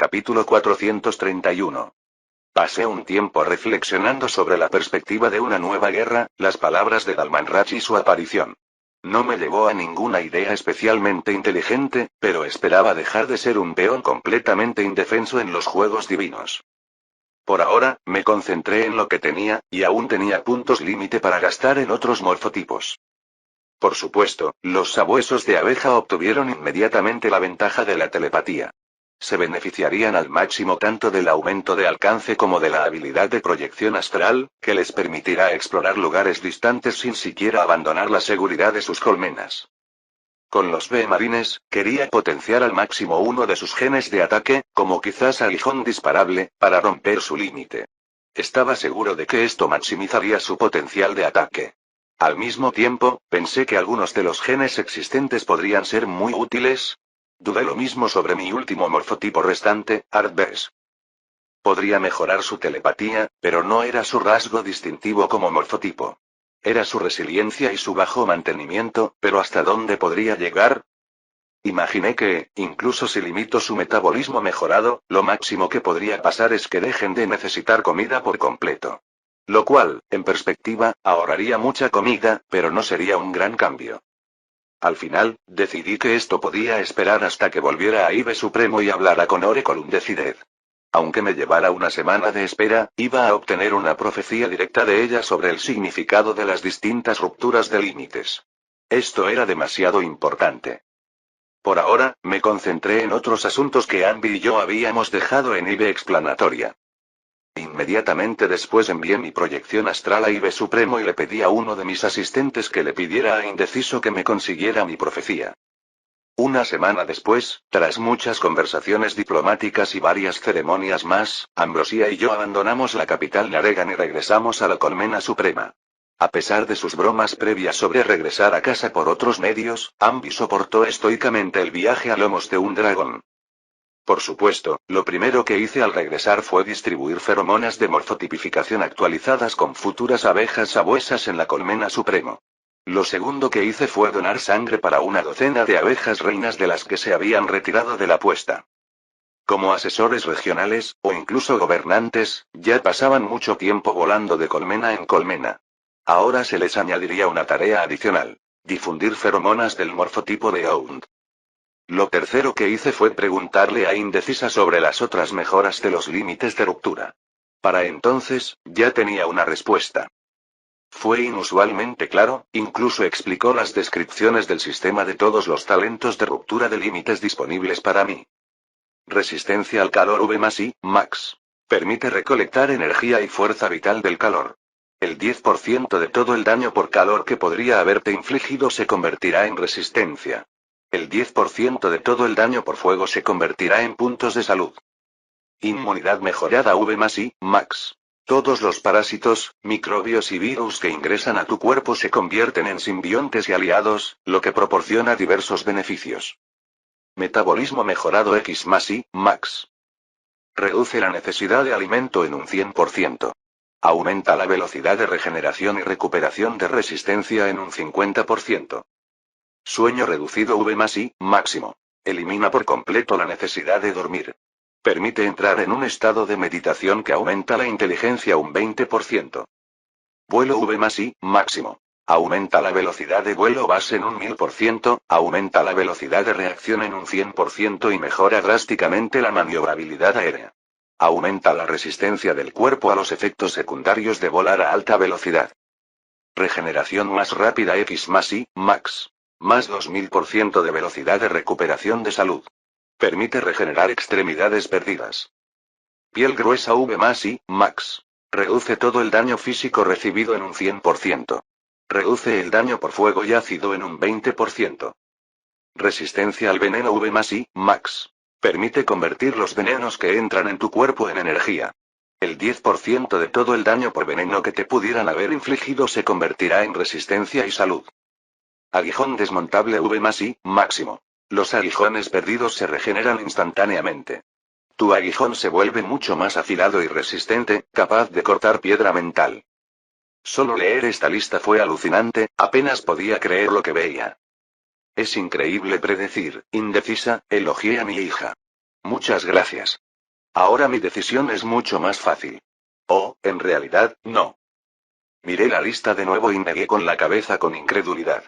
Capítulo 431. Pasé un tiempo reflexionando sobre la perspectiva de una nueva guerra, las palabras de Dalmanrach y su aparición. No me llevó a ninguna idea especialmente inteligente, pero esperaba dejar de ser un peón completamente indefenso en los juegos divinos. Por ahora, me concentré en lo que tenía, y aún tenía puntos límite para gastar en otros morfotipos. Por supuesto, los sabuesos de abeja obtuvieron inmediatamente la ventaja de la telepatía. Se beneficiarían al máximo tanto del aumento de alcance como de la habilidad de proyección astral, que les permitirá explorar lugares distantes sin siquiera abandonar la seguridad de sus colmenas. Con los B-marines, quería potenciar al máximo uno de sus genes de ataque, como quizás aguijón disparable, para romper su límite. Estaba seguro de que esto maximizaría su potencial de ataque. Al mismo tiempo, pensé que algunos de los genes existentes podrían ser muy útiles. Dudé lo mismo sobre mi último morfotipo restante, Artbes. Podría mejorar su telepatía, pero no era su rasgo distintivo como morfotipo. Era su resiliencia y su bajo mantenimiento, pero ¿hasta dónde podría llegar? Imaginé que, incluso si limito su metabolismo mejorado, lo máximo que podría pasar es que dejen de necesitar comida por completo. Lo cual, en perspectiva, ahorraría mucha comida, pero no sería un gran cambio. Al final, decidí que esto podía esperar hasta que volviera a Ibe Supremo y hablara con Orecolum de Cided. Aunque me llevara una semana de espera, iba a obtener una profecía directa de ella sobre el significado de las distintas rupturas de límites. Esto era demasiado importante. Por ahora, me concentré en otros asuntos que Anby y yo habíamos dejado en Ibe Explanatoria. Inmediatamente después envié mi proyección astral a Ibe Supremo y le pedí a uno de mis asistentes que le pidiera a Indeciso que me consiguiera mi profecía. Una semana después, tras muchas conversaciones diplomáticas y varias ceremonias más, Ambrosia y yo abandonamos la capital Naregan y regresamos a la Colmena Suprema. A pesar de sus bromas previas sobre regresar a casa por otros medios, Anby soportó estoicamente el viaje a lomos de un dragón. Por supuesto, lo primero que hice al regresar fue distribuir feromonas de morfotipificación actualizadas con futuras abejas sabuesas en la Colmena Supremo. Lo segundo que hice fue donar sangre para una docena de abejas reinas de las que se habían retirado de la puesta. Como asesores regionales, o incluso gobernantes, ya pasaban mucho tiempo volando de colmena en colmena. Ahora se les añadiría una tarea adicional: difundir feromonas del morfotipo de Ound. Lo tercero que hice fue preguntarle a Indecisa sobre las otras mejoras de los límites de ruptura. Para entonces, ya tenía una respuesta. Fue inusualmente claro, incluso explicó las descripciones del sistema de todos los talentos de ruptura de límites disponibles para mí. Resistencia al calor V+I, Max. Permite recolectar energía y fuerza vital del calor. El 10% de todo el daño por calor que podría haberte infligido se convertirá en resistencia. El 10% de todo el daño por fuego se convertirá en puntos de salud. Inmunidad mejorada V+I, Max. Todos los parásitos, microbios y virus que ingresan a tu cuerpo se convierten en simbiontes y aliados, lo que proporciona diversos beneficios. Metabolismo mejorado X+I, Max. Reduce la necesidad de alimento en un 100%. Aumenta la velocidad de regeneración y recuperación de resistencia en un 50%. Sueño reducido V+I, máximo. Elimina por completo la necesidad de dormir. Permite entrar en un estado de meditación que aumenta la inteligencia un 20%. Vuelo V+I, máximo. Aumenta la velocidad de vuelo base en un 1000%, aumenta la velocidad de reacción en un 100% y mejora drásticamente la maniobrabilidad aérea. Aumenta la resistencia del cuerpo a los efectos secundarios de volar a alta velocidad. Regeneración más rápida X+I, Max. Más 2000% de velocidad de recuperación de salud. Permite regenerar extremidades perdidas. Piel gruesa V+I, Max. Reduce todo el daño físico recibido en un 100%. Reduce el daño por fuego y ácido en un 20%. Resistencia al veneno V+I, Max. Permite convertir los venenos que entran en tu cuerpo en energía. El 10% de todo el daño por veneno que te pudieran haber infligido se convertirá en resistencia y salud. Aguijón desmontable V+I, máximo. Los aguijones perdidos se regeneran instantáneamente. Tu aguijón se vuelve mucho más afilado y resistente, capaz de cortar piedra mental. Solo leer esta lista fue alucinante, apenas podía creer lo que veía. Es increíble predecir, Indecisa, elogié a mi hija. Muchas gracias. Ahora mi decisión es mucho más fácil. Oh, en realidad, no. Miré la lista de nuevo y negué con la cabeza con incredulidad.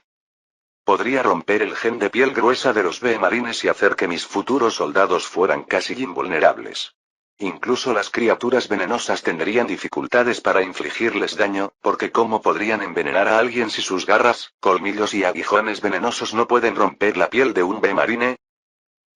Podría romper el gen de piel gruesa de los B-marines y hacer que mis futuros soldados fueran casi invulnerables. Incluso las criaturas venenosas tendrían dificultades para infligirles daño, porque ¿cómo podrían envenenar a alguien si sus garras, colmillos y aguijones venenosos no pueden romper la piel de un B-marine?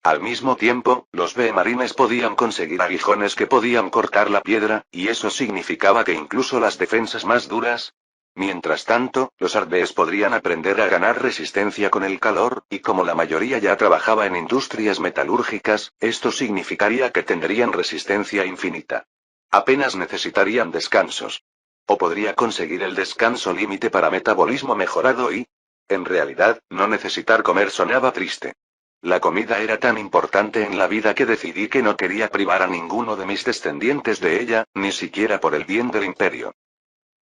Al mismo tiempo, los B-marines podían conseguir aguijones que podían cortar la piedra, y eso significaba que incluso las defensas más duras. Mientras tanto, los Ardbees podrían aprender a ganar resistencia con el calor, y como la mayoría ya trabajaba en industrias metalúrgicas, esto significaría que tendrían resistencia infinita. Apenas necesitarían descansos. O podría conseguir el descanso límite para metabolismo mejorado y... En realidad, no necesitar comer sonaba triste. La comida era tan importante en la vida que decidí que no quería privar a ninguno de mis descendientes de ella, ni siquiera por el bien del imperio.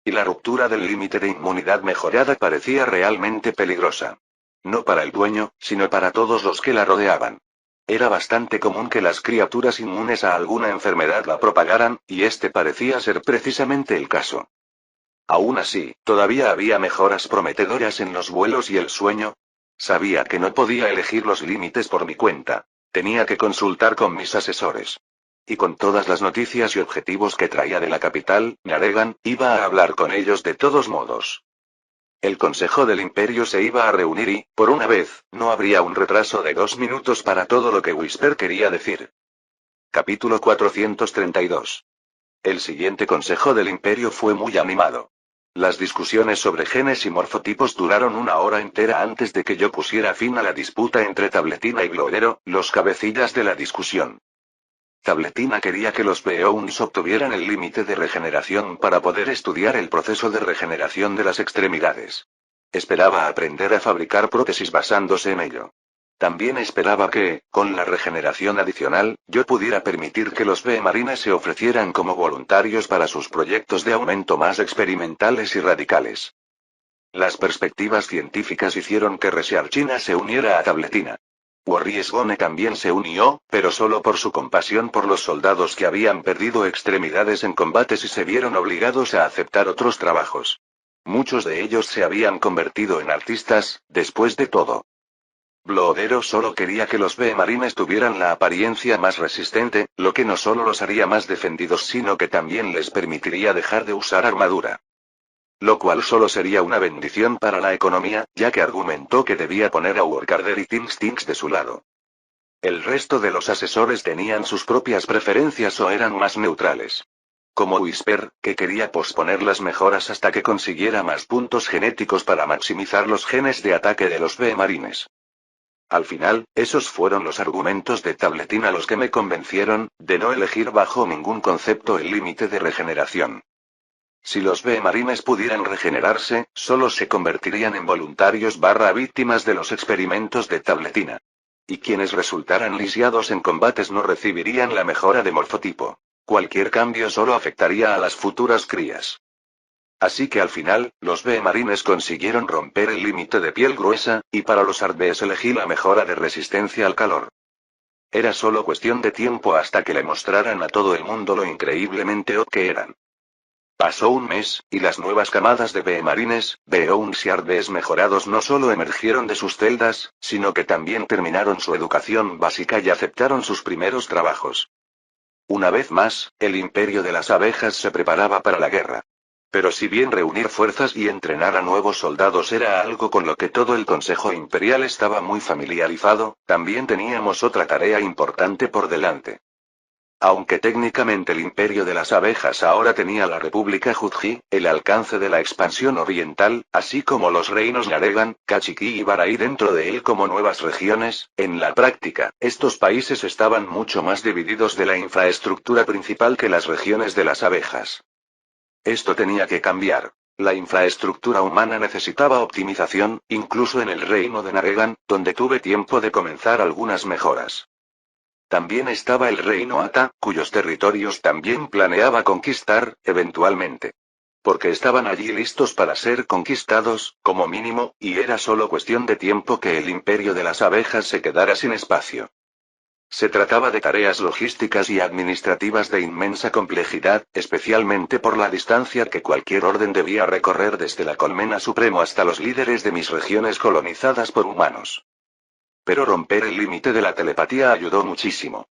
Y la ruptura del límite de inmunidad mejorada parecía realmente peligrosa. No para el dueño, sino para todos los que la rodeaban. Era bastante común que las criaturas inmunes a alguna enfermedad la propagaran, y este parecía ser precisamente el caso. Aún así, todavía había mejoras prometedoras en los vuelos y el sueño. Sabía que no podía elegir los límites por mi cuenta. Tenía que consultar con mis asesores. Y con todas las noticias y objetivos que traía de la capital, Naregan, iba a hablar con ellos de todos modos. El Consejo del Imperio se iba a reunir y, por una vez, no habría un retraso de 2 minutos para todo lo que Whisper quería decir. Capítulo 432. El siguiente Consejo del Imperio fue muy animado. Las discusiones sobre genes y morfotipos duraron 1 hora entera antes de que yo pusiera fin a la disputa entre Tabletina y Bloedero, los cabecillas de la discusión. Tabletina quería que los Beouns obtuvieran el límite de regeneración para poder estudiar el proceso de regeneración de las extremidades. Esperaba aprender a fabricar prótesis basándose en ello. También esperaba que, con la regeneración adicional, yo pudiera permitir que los B-marines se ofrecieran como voluntarios para sus proyectos de aumento más experimentales y radicales. Las perspectivas científicas hicieron que Resharchina se uniera a Tabletina. Warriesgone también se unió, pero solo por su compasión por los soldados que habían perdido extremidades en combates y se vieron obligados a aceptar otros trabajos. Muchos de ellos se habían convertido en artistas, después de todo. Bloedero solo quería que los B-marines tuvieran la apariencia más resistente, lo que no solo los haría más defendidos sino que también les permitiría dejar de usar armadura. Lo cual solo sería una bendición para la economía, ya que argumentó que debía poner a Workarder y Tinks de su lado. El resto de los asesores tenían sus propias preferencias o eran más neutrales. Como Whisper, que quería posponer las mejoras hasta que consiguiera más puntos genéticos para maximizar los genes de ataque de los B-marines. Al final, esos fueron los argumentos de Tabletina los que me convencieron, de no elegir bajo ningún concepto el límite de regeneración. Si los B-marines pudieran regenerarse, solo se convertirían en voluntarios víctimas de los experimentos de Tabletina. Y quienes resultaran lisiados en combates no recibirían la mejora de morfotipo. Cualquier cambio solo afectaría a las futuras crías. Así que al final, los B-marines consiguieron romper el límite de piel gruesa, y para los Ardbees elegí la mejora de resistencia al calor. Era solo cuestión de tiempo hasta que le mostraran a todo el mundo lo increíblemente que eran. Pasó un mes, y las nuevas camadas de B-marines, Beouns y Ardbees mejorados no solo emergieron de sus celdas, sino que también terminaron su educación básica y aceptaron sus primeros trabajos. Una vez más, el imperio de las abejas se preparaba para la guerra. Pero si bien reunir fuerzas y entrenar a nuevos soldados era algo con lo que todo el Consejo Imperial estaba muy familiarizado, también teníamos otra tarea importante por delante. Aunque técnicamente el imperio de las abejas ahora tenía la República Judji, el alcance de la expansión oriental, así como los reinos Naregan, Kachiki y Barai dentro de él como nuevas regiones, en la práctica, estos países estaban mucho más divididos de la infraestructura principal que las regiones de las abejas. Esto tenía que cambiar. La infraestructura humana necesitaba optimización, incluso en el reino de Naregan, donde tuve tiempo de comenzar algunas mejoras. También estaba el reino Ata, cuyos territorios también planeaba conquistar, eventualmente. Porque estaban allí listos para ser conquistados, como mínimo, y era solo cuestión de tiempo que el imperio de las abejas se quedara sin espacio. Se trataba de tareas logísticas y administrativas de inmensa complejidad, especialmente por la distancia que cualquier orden debía recorrer desde la Colmena Supremo hasta los líderes de mis regiones colonizadas por humanos. Pero romper el límite de la telepatía ayudó muchísimo.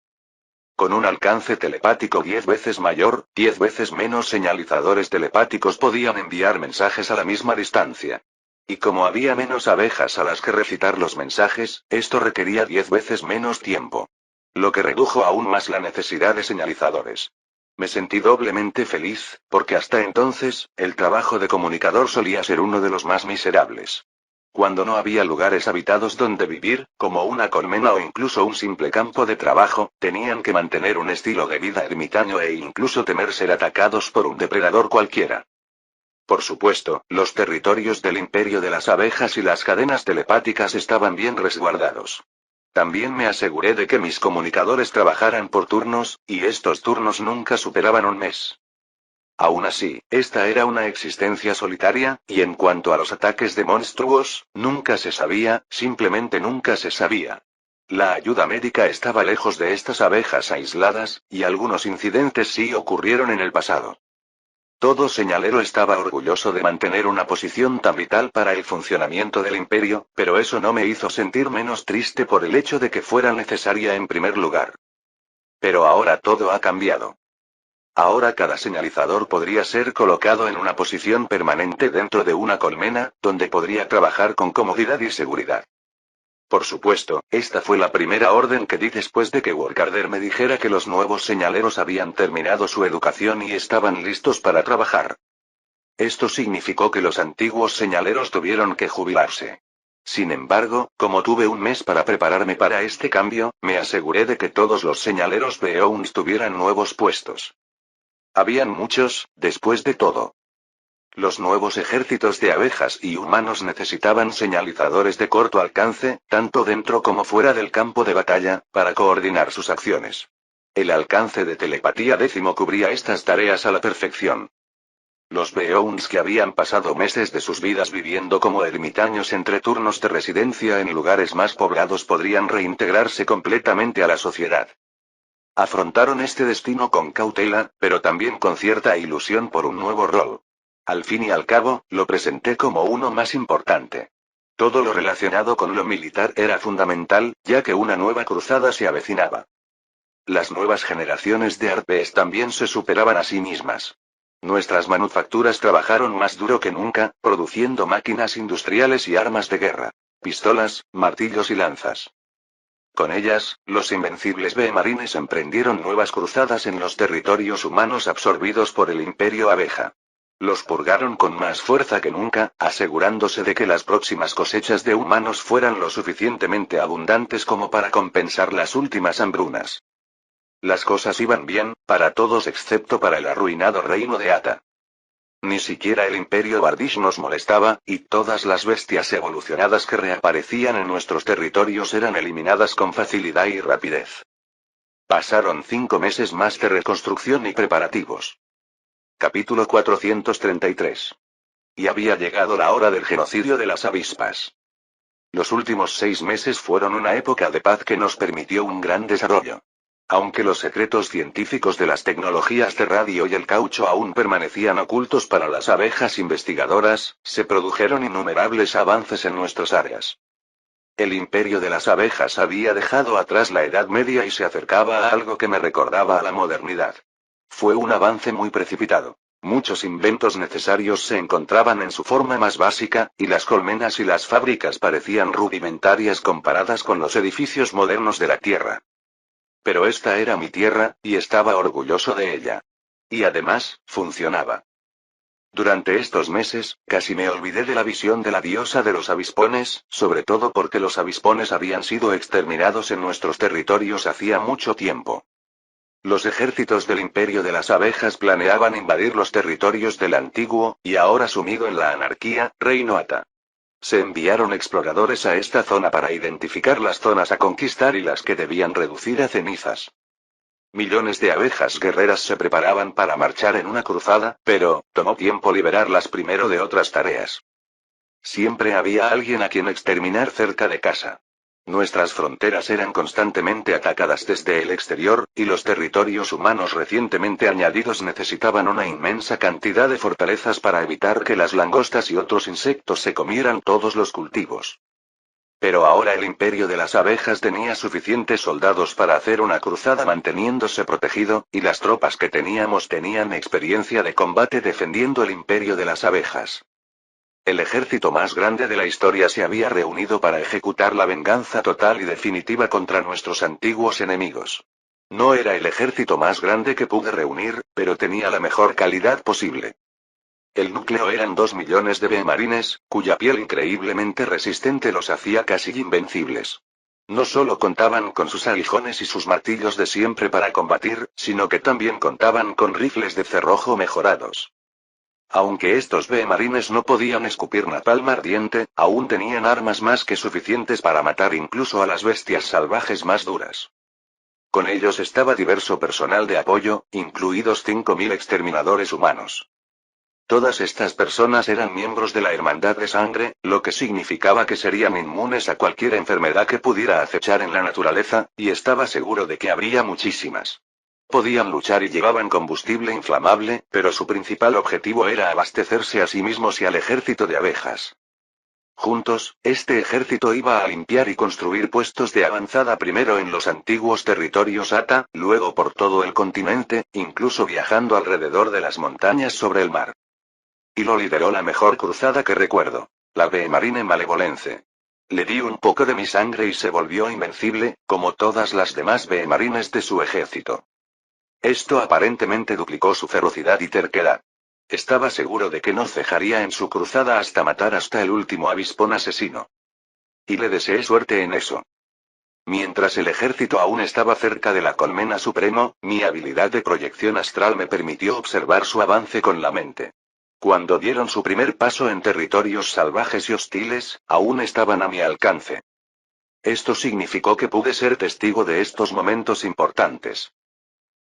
Con un alcance telepático 10 veces mayor, 10 veces menos señalizadores telepáticos podían enviar mensajes a la misma distancia. Y como había menos abejas a las que recitar los mensajes, esto requería 10 veces menos tiempo. Lo que redujo aún más la necesidad de señalizadores. Me sentí doblemente feliz, porque hasta entonces, el trabajo de comunicador solía ser uno de los más miserables. Cuando no había lugares habitados donde vivir, como una colmena o incluso un simple campo de trabajo, tenían que mantener un estilo de vida ermitaño e incluso temer ser atacados por un depredador cualquiera. Por supuesto, los territorios del imperio de las abejas y las cadenas telepáticas estaban bien resguardados. También me aseguré de que mis comunicadores trabajaran por turnos, y estos turnos nunca superaban un mes. Aún así, esta era una existencia solitaria, y en cuanto a los ataques de monstruos, nunca se sabía, simplemente nunca se sabía. La ayuda médica estaba lejos de estas abejas aisladas, y algunos incidentes sí ocurrieron en el pasado. Todo señalero estaba orgulloso de mantener una posición tan vital para el funcionamiento del imperio, pero eso no me hizo sentir menos triste por el hecho de que fuera necesaria en primer lugar. Pero ahora todo ha cambiado. Ahora cada señalizador podría ser colocado en una posición permanente dentro de una colmena, donde podría trabajar con comodidad y seguridad. Por supuesto, esta fue la primera orden que di después de que Workarder me dijera que los nuevos señaleros habían terminado su educación y estaban listos para trabajar. Esto significó que los antiguos señaleros tuvieron que jubilarse. Sin embargo, como tuve un mes para prepararme para este cambio, me aseguré de que todos los señaleros Beowulf tuvieran nuevos puestos. Habían muchos, después de todo. Los nuevos ejércitos de abejas y humanos necesitaban señalizadores de corto alcance, tanto dentro como fuera del campo de batalla, para coordinar sus acciones. El alcance de telepatía décimo cubría estas tareas a la perfección. Los Beowulfs que habían pasado meses de sus vidas viviendo como ermitaños entre turnos de residencia en lugares más poblados podrían reintegrarse completamente a la sociedad. Afrontaron este destino con cautela, pero también con cierta ilusión por un nuevo rol. Al fin y al cabo, lo presenté como uno más importante. Todo lo relacionado con lo militar era fundamental, ya que una nueva cruzada se avecinaba. Las nuevas generaciones de arpes también se superaban a sí mismas. Nuestras manufacturas trabajaron más duro que nunca, produciendo máquinas industriales y armas de guerra. Pistolas, martillos y lanzas. Con ellas, los invencibles B-Marines emprendieron nuevas cruzadas en los territorios humanos absorbidos por el Imperio Abeja. Los purgaron con más fuerza que nunca, asegurándose de que las próximas cosechas de humanos fueran lo suficientemente abundantes como para compensar las últimas hambrunas. Las cosas iban bien, para todos excepto para el arruinado reino de Ata. Ni siquiera el Imperio Bardish nos molestaba, y todas las bestias evolucionadas que reaparecían en nuestros territorios eran eliminadas con facilidad y rapidez. Pasaron 5 meses más de reconstrucción y preparativos. Capítulo 433. Y había llegado la hora del genocidio de las avispas. Los últimos 6 meses fueron una época de paz que nos permitió un gran desarrollo. Aunque los secretos científicos de las tecnologías de radio y el caucho aún permanecían ocultos para las abejas investigadoras, se produjeron innumerables avances en nuestras áreas. El imperio de las abejas había dejado atrás la Edad Media y se acercaba a algo que me recordaba a la modernidad. Fue un avance muy precipitado. Muchos inventos necesarios se encontraban en su forma más básica, y las colmenas y las fábricas parecían rudimentarias comparadas con los edificios modernos de la Tierra. Pero esta era mi tierra, y estaba orgulloso de ella. Y además, funcionaba. Durante estos meses, casi me olvidé de la visión de la diosa de los avispones, sobre todo porque los avispones habían sido exterminados en nuestros territorios hacía mucho tiempo. Los ejércitos del imperio de las abejas planeaban invadir los territorios del antiguo, y ahora sumido en la anarquía, reino Ata. Se enviaron exploradores a esta zona para identificar las zonas a conquistar y las que debían reducir a cenizas. Millones de abejas guerreras se preparaban para marchar en una cruzada, pero tomó tiempo liberarlas primero de otras tareas. Siempre había alguien a quien exterminar cerca de casa. Nuestras fronteras eran constantemente atacadas desde el exterior, y los territorios humanos recientemente añadidos necesitaban una inmensa cantidad de fortalezas para evitar que las langostas y otros insectos se comieran todos los cultivos. Pero ahora el imperio de las abejas tenía suficientes soldados para hacer una cruzada manteniéndose protegido, y las tropas que teníamos tenían experiencia de combate defendiendo el imperio de las abejas. El ejército más grande de la historia se había reunido para ejecutar la venganza total y definitiva contra nuestros antiguos enemigos. No era el ejército más grande que pude reunir, pero tenía la mejor calidad posible. El núcleo eran 2 millones de marines, cuya piel increíblemente resistente los hacía casi invencibles. No solo contaban con sus aguijones y sus martillos de siempre para combatir, sino que también contaban con rifles de cerrojo mejorados. Aunque estos marines no podían escupir napalm ardiente, aún tenían armas más que suficientes para matar incluso a las bestias salvajes más duras. Con ellos estaba diverso personal de apoyo, incluidos 5.000 exterminadores humanos. Todas estas personas eran miembros de la Hermandad de Sangre, lo que significaba que serían inmunes a cualquier enfermedad que pudiera acechar en la naturaleza, y estaba seguro de que habría muchísimas. Podían luchar y llevaban combustible inflamable, pero su principal objetivo era abastecerse a sí mismos y al ejército de abejas. Juntos, este ejército iba a limpiar y construir puestos de avanzada primero en los antiguos territorios Ata, luego por todo el continente, incluso viajando alrededor de las montañas sobre el mar. Y lo lideró la mejor cruzada que recuerdo, la Marine Malevolence. Le di un poco de mi sangre y se volvió invencible, como todas las demás marines de su ejército. Esto aparentemente duplicó su ferocidad y terquedad. Estaba seguro de que no cejaría en su cruzada hasta matar hasta el último avispón asesino. Y le deseé suerte en eso. Mientras el ejército aún estaba cerca de la colmena supremo, mi habilidad de proyección astral me permitió observar su avance con la mente. Cuando dieron su primer paso en territorios salvajes y hostiles, aún estaban a mi alcance. Esto significó que pude ser testigo de estos momentos importantes.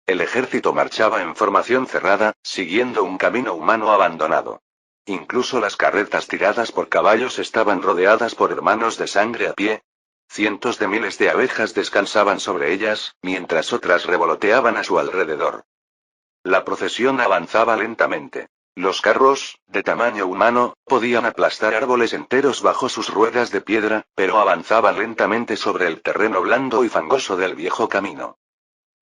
El ejército marchaba en formación cerrada, siguiendo un camino humano abandonado. Incluso las carretas tiradas por caballos estaban rodeadas por hermanos de sangre a pie. Cientos de miles de abejas descansaban sobre ellas, mientras otras revoloteaban a su alrededor. La procesión avanzaba lentamente. Los carros, de tamaño humano, podían aplastar árboles enteros bajo sus ruedas de piedra, pero avanzaban lentamente sobre el terreno blando y fangoso del viejo camino.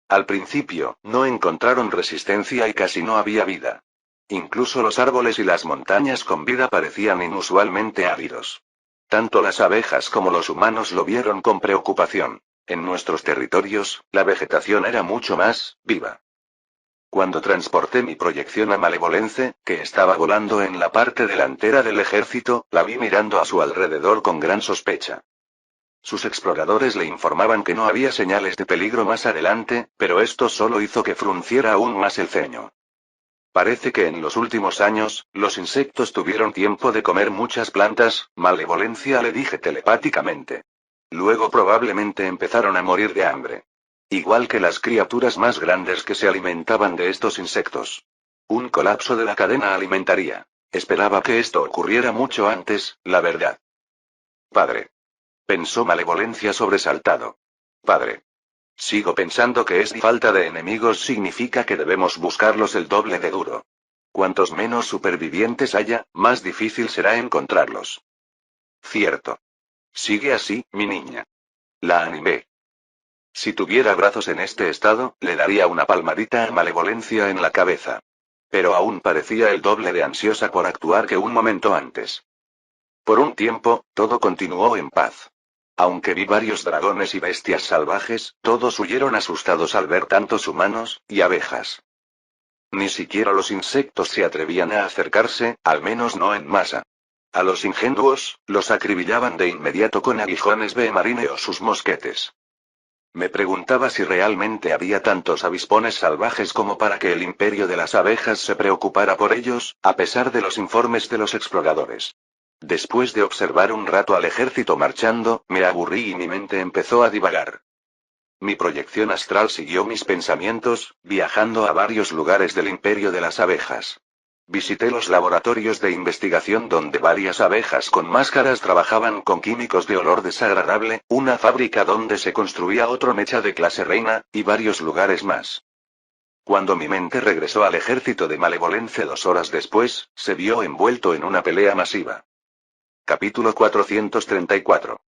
Al principio, no encontraron resistencia y casi no había vida. Incluso los árboles y las montañas con vida parecían inusualmente áridos. Tanto las abejas como los humanos lo vieron con preocupación. En nuestros territorios, la vegetación era mucho más viva. Cuando transporté mi proyección a Malevolence, que estaba volando en la parte delantera del ejército, la vi mirando a su alrededor con gran sospecha. Sus exploradores le informaban que no había señales de peligro más adelante, pero esto solo hizo que frunciera aún más el ceño. Parece que en los últimos años, los insectos tuvieron tiempo de comer muchas plantas, Malevolencia le dije telepáticamente. Luego probablemente empezaron a morir de hambre. Igual que las criaturas más grandes que se alimentaban de estos insectos. Un colapso de la cadena alimentaria. Esperaba que esto ocurriera mucho antes, la verdad. Padre. Pensó Malevolencia sobresaltado. Padre. Sigo pensando que esta falta de enemigos significa que debemos buscarlos el doble de duro. Cuantos menos supervivientes haya, más difícil será encontrarlos. Cierto. Sigue así, mi niña. La animé. Si tuviera brazos en este estado, le daría una palmadita a Malevolencia en la cabeza. Pero aún parecía el doble de ansiosa por actuar que un momento antes. Por un tiempo, todo continuó en paz. Aunque vi varios dragones y bestias salvajes, todos huyeron asustados al ver tantos humanos y abejas. Ni siquiera los insectos se atrevían a acercarse, al menos no en masa. A los ingenuos, los acribillaban de inmediato con aguijones marine o sus mosquetes. Me preguntaba si realmente había tantos avispones salvajes como para que el imperio de las abejas se preocupara por ellos, a pesar de los informes de los exploradores. Después de observar un rato al ejército marchando, me aburrí y mi mente empezó a divagar. Mi proyección astral siguió mis pensamientos, viajando a varios lugares del imperio de las abejas. Visité los laboratorios de investigación donde varias abejas con máscaras trabajaban con químicos de olor desagradable, una fábrica donde se construía otro mecha de clase reina, y varios lugares más. Cuando mi mente regresó al ejército de Malevolencia 2 horas después, se vio envuelto en una pelea masiva. Capítulo 434.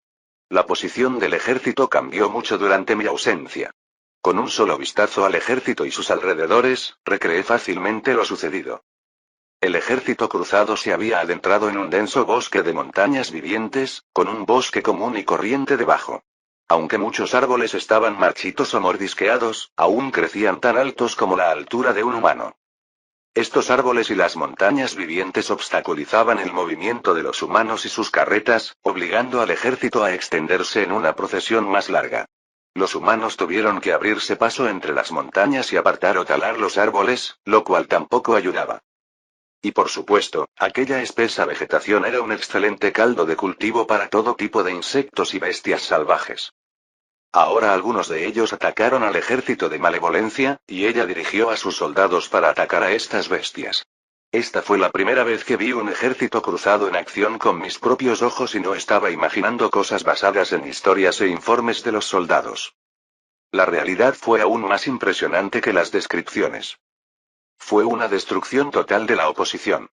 La posición del ejército cambió mucho durante mi ausencia. Con un solo vistazo al ejército y sus alrededores, recreé fácilmente lo sucedido. El ejército cruzado se había adentrado en un denso bosque de montañas vivientes, con un bosque común y corriente debajo. Aunque muchos árboles estaban marchitos o mordisqueados, aún crecían tan altos como la altura de un humano. Estos árboles y las montañas vivientes obstaculizaban el movimiento de los humanos y sus carretas, obligando al ejército a extenderse en una procesión más larga. Los humanos tuvieron que abrirse paso entre las montañas y apartar o talar los árboles, lo cual tampoco ayudaba. Y por supuesto, aquella espesa vegetación era un excelente caldo de cultivo para todo tipo de insectos y bestias salvajes. Ahora algunos de ellos atacaron al ejército de Malevolencia, y ella dirigió a sus soldados para atacar a estas bestias. Esta fue la primera vez que vi un ejército cruzado en acción con mis propios ojos y no estaba imaginando cosas basadas en historias e informes de los soldados. La realidad fue aún más impresionante que las descripciones. Fue una destrucción total de la oposición.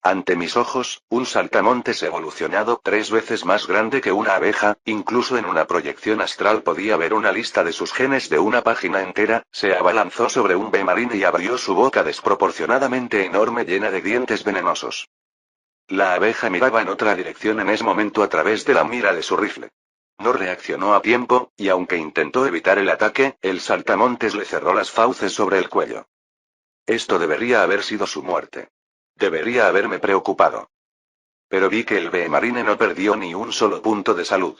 Ante mis ojos, un saltamontes evolucionado 3 veces más grande que una abeja, incluso en una proyección astral podía ver una lista de sus genes de una página entera, se abalanzó sobre un Bemarine y abrió su boca desproporcionadamente enorme llena de dientes venenosos. La abeja miraba en otra dirección en ese momento a través de la mira de su rifle. No reaccionó a tiempo, y aunque intentó evitar el ataque, el saltamontes le cerró las fauces sobre el cuello. Esto debería haber sido su muerte. Debería haberme preocupado. Pero vi que el Bemarine no perdió ni un solo punto de salud.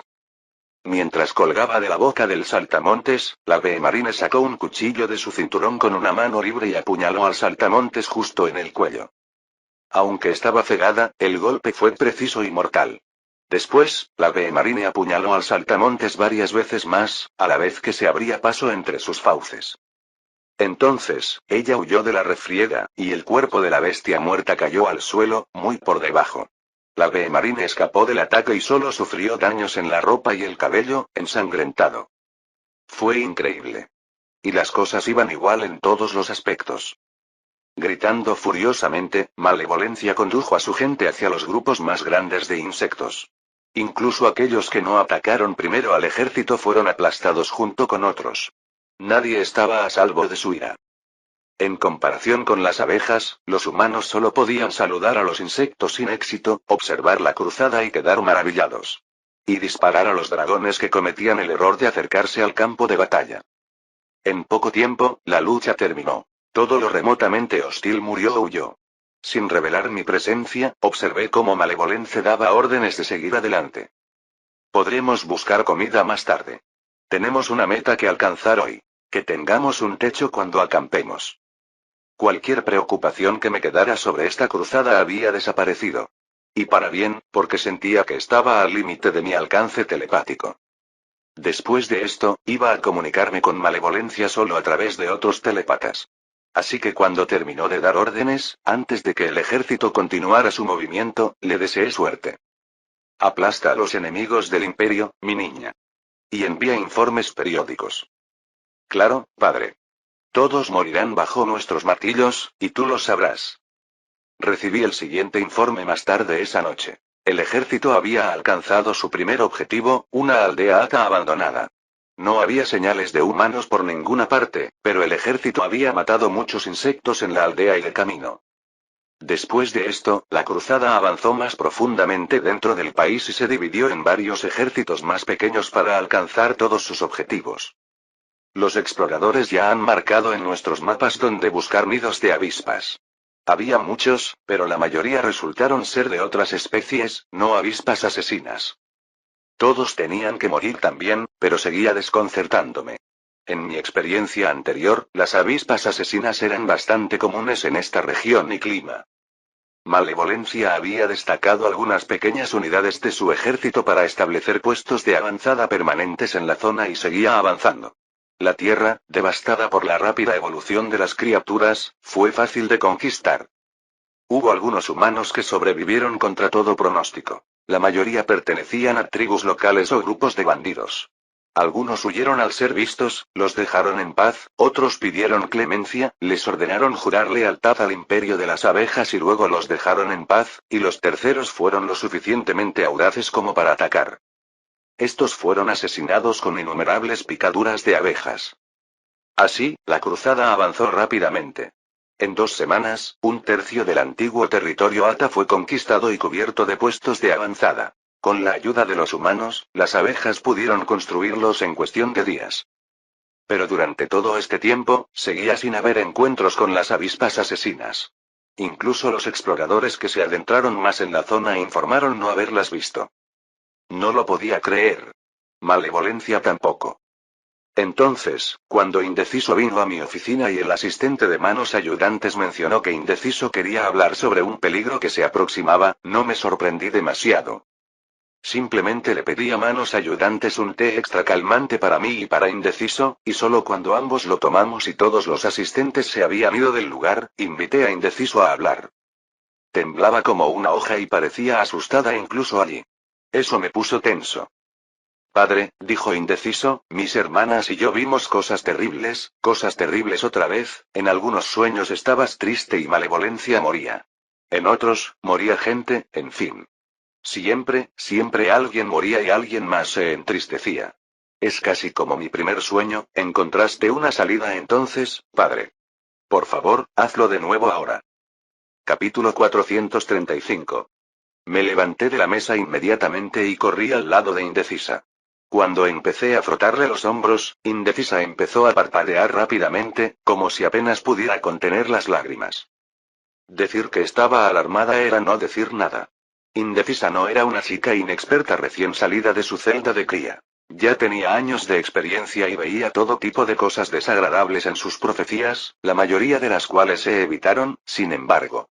Mientras colgaba de la boca del saltamontes, la Bemarine sacó un cuchillo de su cinturón con una mano libre y apuñaló al saltamontes justo en el cuello. Aunque estaba cegada, el golpe fue preciso y mortal. Después, la Bemarine apuñaló al saltamontes varias veces más, a la vez que se abría paso entre sus fauces. Entonces, ella huyó de la refriega, y el cuerpo de la bestia muerta cayó al suelo, muy por debajo. La Bemarine escapó del ataque y solo sufrió daños en la ropa y el cabello, ensangrentado. Fue increíble. Y las cosas iban igual en todos los aspectos. Gritando furiosamente, Malevolencia condujo a su gente hacia los grupos más grandes de insectos. Incluso aquellos que no atacaron primero al ejército fueron aplastados junto con otros. Nadie estaba a salvo de su ira. En comparación con las abejas, los humanos solo podían saludar a los insectos sin éxito, observar la cruzada y quedar maravillados. Y disparar a los dragones que cometían el error de acercarse al campo de batalla. En poco tiempo, la lucha terminó. Todo lo remotamente hostil murió o huyó. Sin revelar mi presencia, observé cómo Malevolence daba órdenes de seguir adelante. Podremos buscar comida más tarde. Tenemos una meta que alcanzar hoy. Que tengamos un techo cuando acampemos. Cualquier preocupación que me quedara sobre esta cruzada había desaparecido. Y para bien, porque sentía que estaba al límite de mi alcance telepático. Después de esto, iba a comunicarme con Malevolencia solo a través de otros telépatas. Así que cuando terminó de dar órdenes, antes de que el ejército continuara su movimiento, le deseé suerte. Aplasta a los enemigos del imperio, mi niña. Y envía informes periódicos. Claro, padre. Todos morirán bajo nuestros martillos, y tú lo sabrás. Recibí el siguiente informe más tarde esa noche. El ejército había alcanzado su primer objetivo, una aldea ata abandonada. No había señales de humanos por ninguna parte, pero el ejército había matado muchos insectos en la aldea y de camino. Después de esto, la cruzada avanzó más profundamente dentro del país y se dividió en varios ejércitos más pequeños para alcanzar todos sus objetivos. Los exploradores ya han marcado en nuestros mapas dónde buscar nidos de avispas. Había muchos, pero la mayoría resultaron ser de otras especies, no avispas asesinas. Todos tenían que morir también, pero seguía desconcertándome. En mi experiencia anterior, las avispas asesinas eran bastante comunes en esta región y clima. Malevolencia había destacado algunas pequeñas unidades de su ejército para establecer puestos de avanzada permanentes en la zona y seguía avanzando. La tierra, devastada por la rápida evolución de las criaturas, fue fácil de conquistar. Hubo algunos humanos que sobrevivieron contra todo pronóstico. La mayoría pertenecían a tribus locales o grupos de bandidos. Algunos huyeron al ser vistos, los dejaron en paz, otros pidieron clemencia, les ordenaron jurar lealtad al imperio de las abejas y luego los dejaron en paz, y los terceros fueron lo suficientemente audaces como para atacar. Estos fueron asesinados con innumerables picaduras de abejas. Así, la cruzada avanzó rápidamente. En 2 semanas, un tercio del antiguo territorio Ata fue conquistado y cubierto de puestos de avanzada. Con la ayuda de los humanos, las abejas pudieron construirlos en cuestión de días. Pero durante todo este tiempo, seguía sin haber encuentros con las avispas asesinas. Incluso los exploradores que se adentraron más en la zona informaron no haberlas visto. No lo podía creer. Malevolencia tampoco. Entonces, cuando Indeciso vino a mi oficina y el asistente de manos ayudantes mencionó que Indeciso quería hablar sobre un peligro que se aproximaba, no me sorprendí demasiado. Simplemente le pedí a manos ayudantes un té extra calmante para mí y para Indeciso, y solo cuando ambos lo tomamos y todos los asistentes se habían ido del lugar, invité a Indeciso a hablar. Temblaba como una hoja y parecía asustada incluso allí. Eso me puso tenso. Padre, dijo Indeciso, mis hermanas y yo vimos cosas terribles otra vez, en algunos sueños estabas triste y Malevolencia moría. En otros, moría gente, en fin. Siempre alguien moría y alguien más se entristecía. Es casi como mi primer sueño, ¿encontraste una salida entonces, padre? Por favor, hazlo de nuevo ahora. Capítulo 435. Me levanté de la mesa inmediatamente y corrí al lado de Indecisa. Cuando empecé a frotarle los hombros, Indecisa empezó a parpadear rápidamente, como si apenas pudiera contener las lágrimas. Decir que estaba alarmada era no decir nada. Indecisa no era una chica inexperta recién salida de su celda de cría. Ya tenía años de experiencia y veía todo tipo de cosas desagradables en sus profecías, la mayoría de las cuales se evitaron, sin embargo.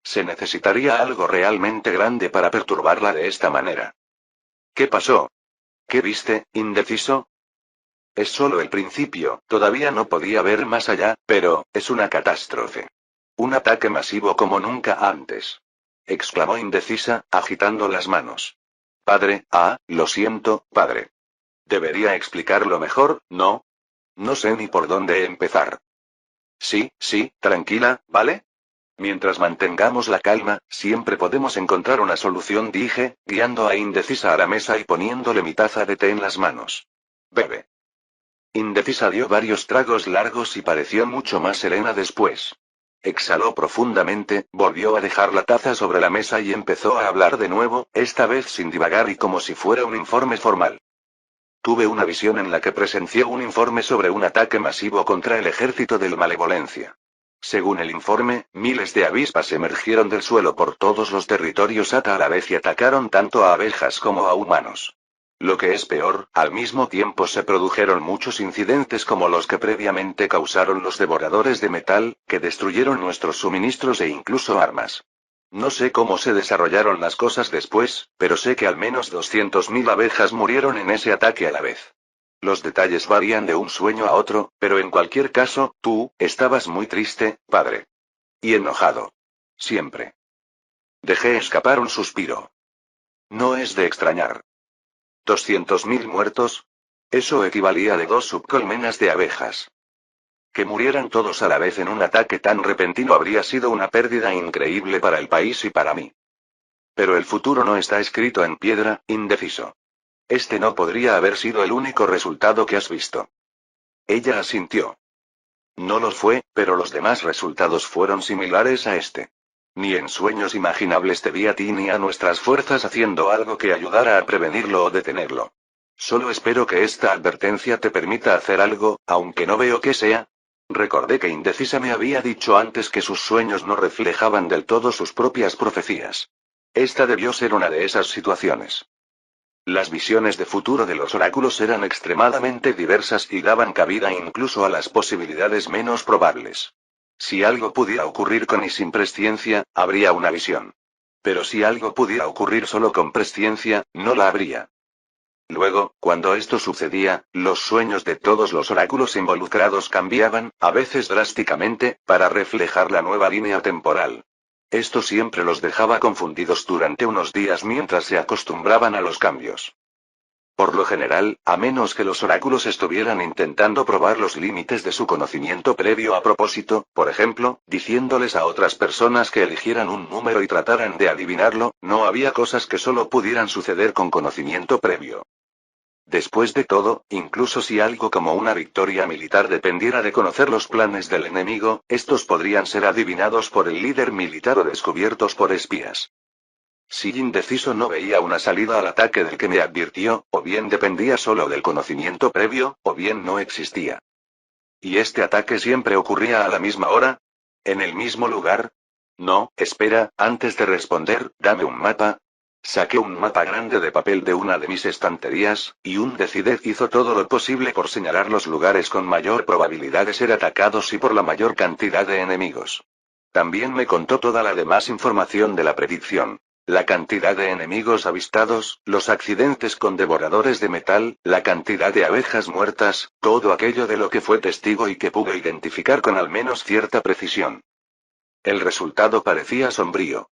Se necesitaría algo realmente grande para perturbarla de esta manera. ¿Qué pasó? ¿Qué viste, Indeciso? Es solo el principio, todavía no podía ver más allá, pero, es una catástrofe. Un ataque masivo como nunca antes. Exclamó Indecisa, agitando las manos. Padre, lo siento, padre. Debería explicarlo mejor, ¿no? No sé ni por dónde empezar. Sí, tranquila, ¿vale? Mientras mantengamos la calma, siempre podemos encontrar una solución, dije, guiando a Indecisa a la mesa y poniéndole mi taza de té en las manos. Bebe. Indecisa dio varios tragos largos y pareció mucho más serena después. Exhaló profundamente, volvió a dejar la taza sobre la mesa y empezó a hablar de nuevo, esta vez sin divagar y como si fuera un informe formal. Tuve una visión en la que presenció un informe sobre un ataque masivo contra el ejército del Malevolencia. Según el informe, miles de avispas emergieron del suelo por todos los territorios Ata a la vez y atacaron tanto a abejas como a humanos. Lo que es peor, al mismo tiempo se produjeron muchos incidentes como los que previamente causaron los devoradores de metal, que destruyeron nuestros suministros e incluso armas. No sé cómo se desarrollaron las cosas después, pero sé que al menos 200.000 abejas murieron en ese ataque a la vez. Los detalles varían de un sueño a otro, pero en cualquier caso, tú, estabas muy triste, padre. Y enojado. Siempre. Dejé escapar un suspiro. No es de extrañar. 200.000 muertos. Eso equivalía de 2 subcolmenas de abejas. Que murieran todos a la vez en un ataque tan repentino habría sido una pérdida increíble para el país y para mí. Pero el futuro no está escrito en piedra, Indeciso. Este no podría haber sido el único resultado que has visto. Ella asintió. No lo fue, pero los demás resultados fueron similares a este. Ni en sueños imaginables te vi a ti ni a nuestras fuerzas haciendo algo que ayudara a prevenirlo o detenerlo. Solo espero que esta advertencia te permita hacer algo, aunque no veo qué sea. Recordé que Indecisa me había dicho antes que sus sueños no reflejaban del todo sus propias profecías. Esta debió ser una de esas situaciones. Las visiones de futuro de los oráculos eran extremadamente diversas y daban cabida incluso a las posibilidades menos probables. Si algo pudiera ocurrir con y sin presciencia, habría una visión. Pero si algo pudiera ocurrir solo con presciencia, no la habría. Luego, cuando esto sucedía, los sueños de todos los oráculos involucrados cambiaban, a veces drásticamente, para reflejar la nueva línea temporal. Esto siempre los dejaba confundidos durante unos días mientras se acostumbraban a los cambios. Por lo general, a menos que los oráculos estuvieran intentando probar los límites de su conocimiento previo a propósito, por ejemplo, diciéndoles a otras personas que eligieran un número y trataran de adivinarlo, no había cosas que solo pudieran suceder con conocimiento previo. Después de todo, incluso si algo como una victoria militar dependiera de conocer los planes del enemigo, estos podrían ser adivinados por el líder militar o descubiertos por espías. Si indeciso no veía una salida al ataque del que me advirtió, o bien dependía solo del conocimiento previo, o bien no existía. ¿Y este ataque siempre ocurría a la misma hora? ¿En el mismo lugar? No, espera, antes de responder, dame un mapa. Saqué un mapa grande de papel de una de mis estanterías, y un Decided hizo todo lo posible por señalar los lugares con mayor probabilidad de ser atacados y por la mayor cantidad de enemigos. También me contó toda la demás información de la predicción. La cantidad de enemigos avistados, los accidentes con devoradores de metal, la cantidad de abejas muertas, todo aquello de lo que fue testigo y que pudo identificar con al menos cierta precisión. El resultado parecía sombrío.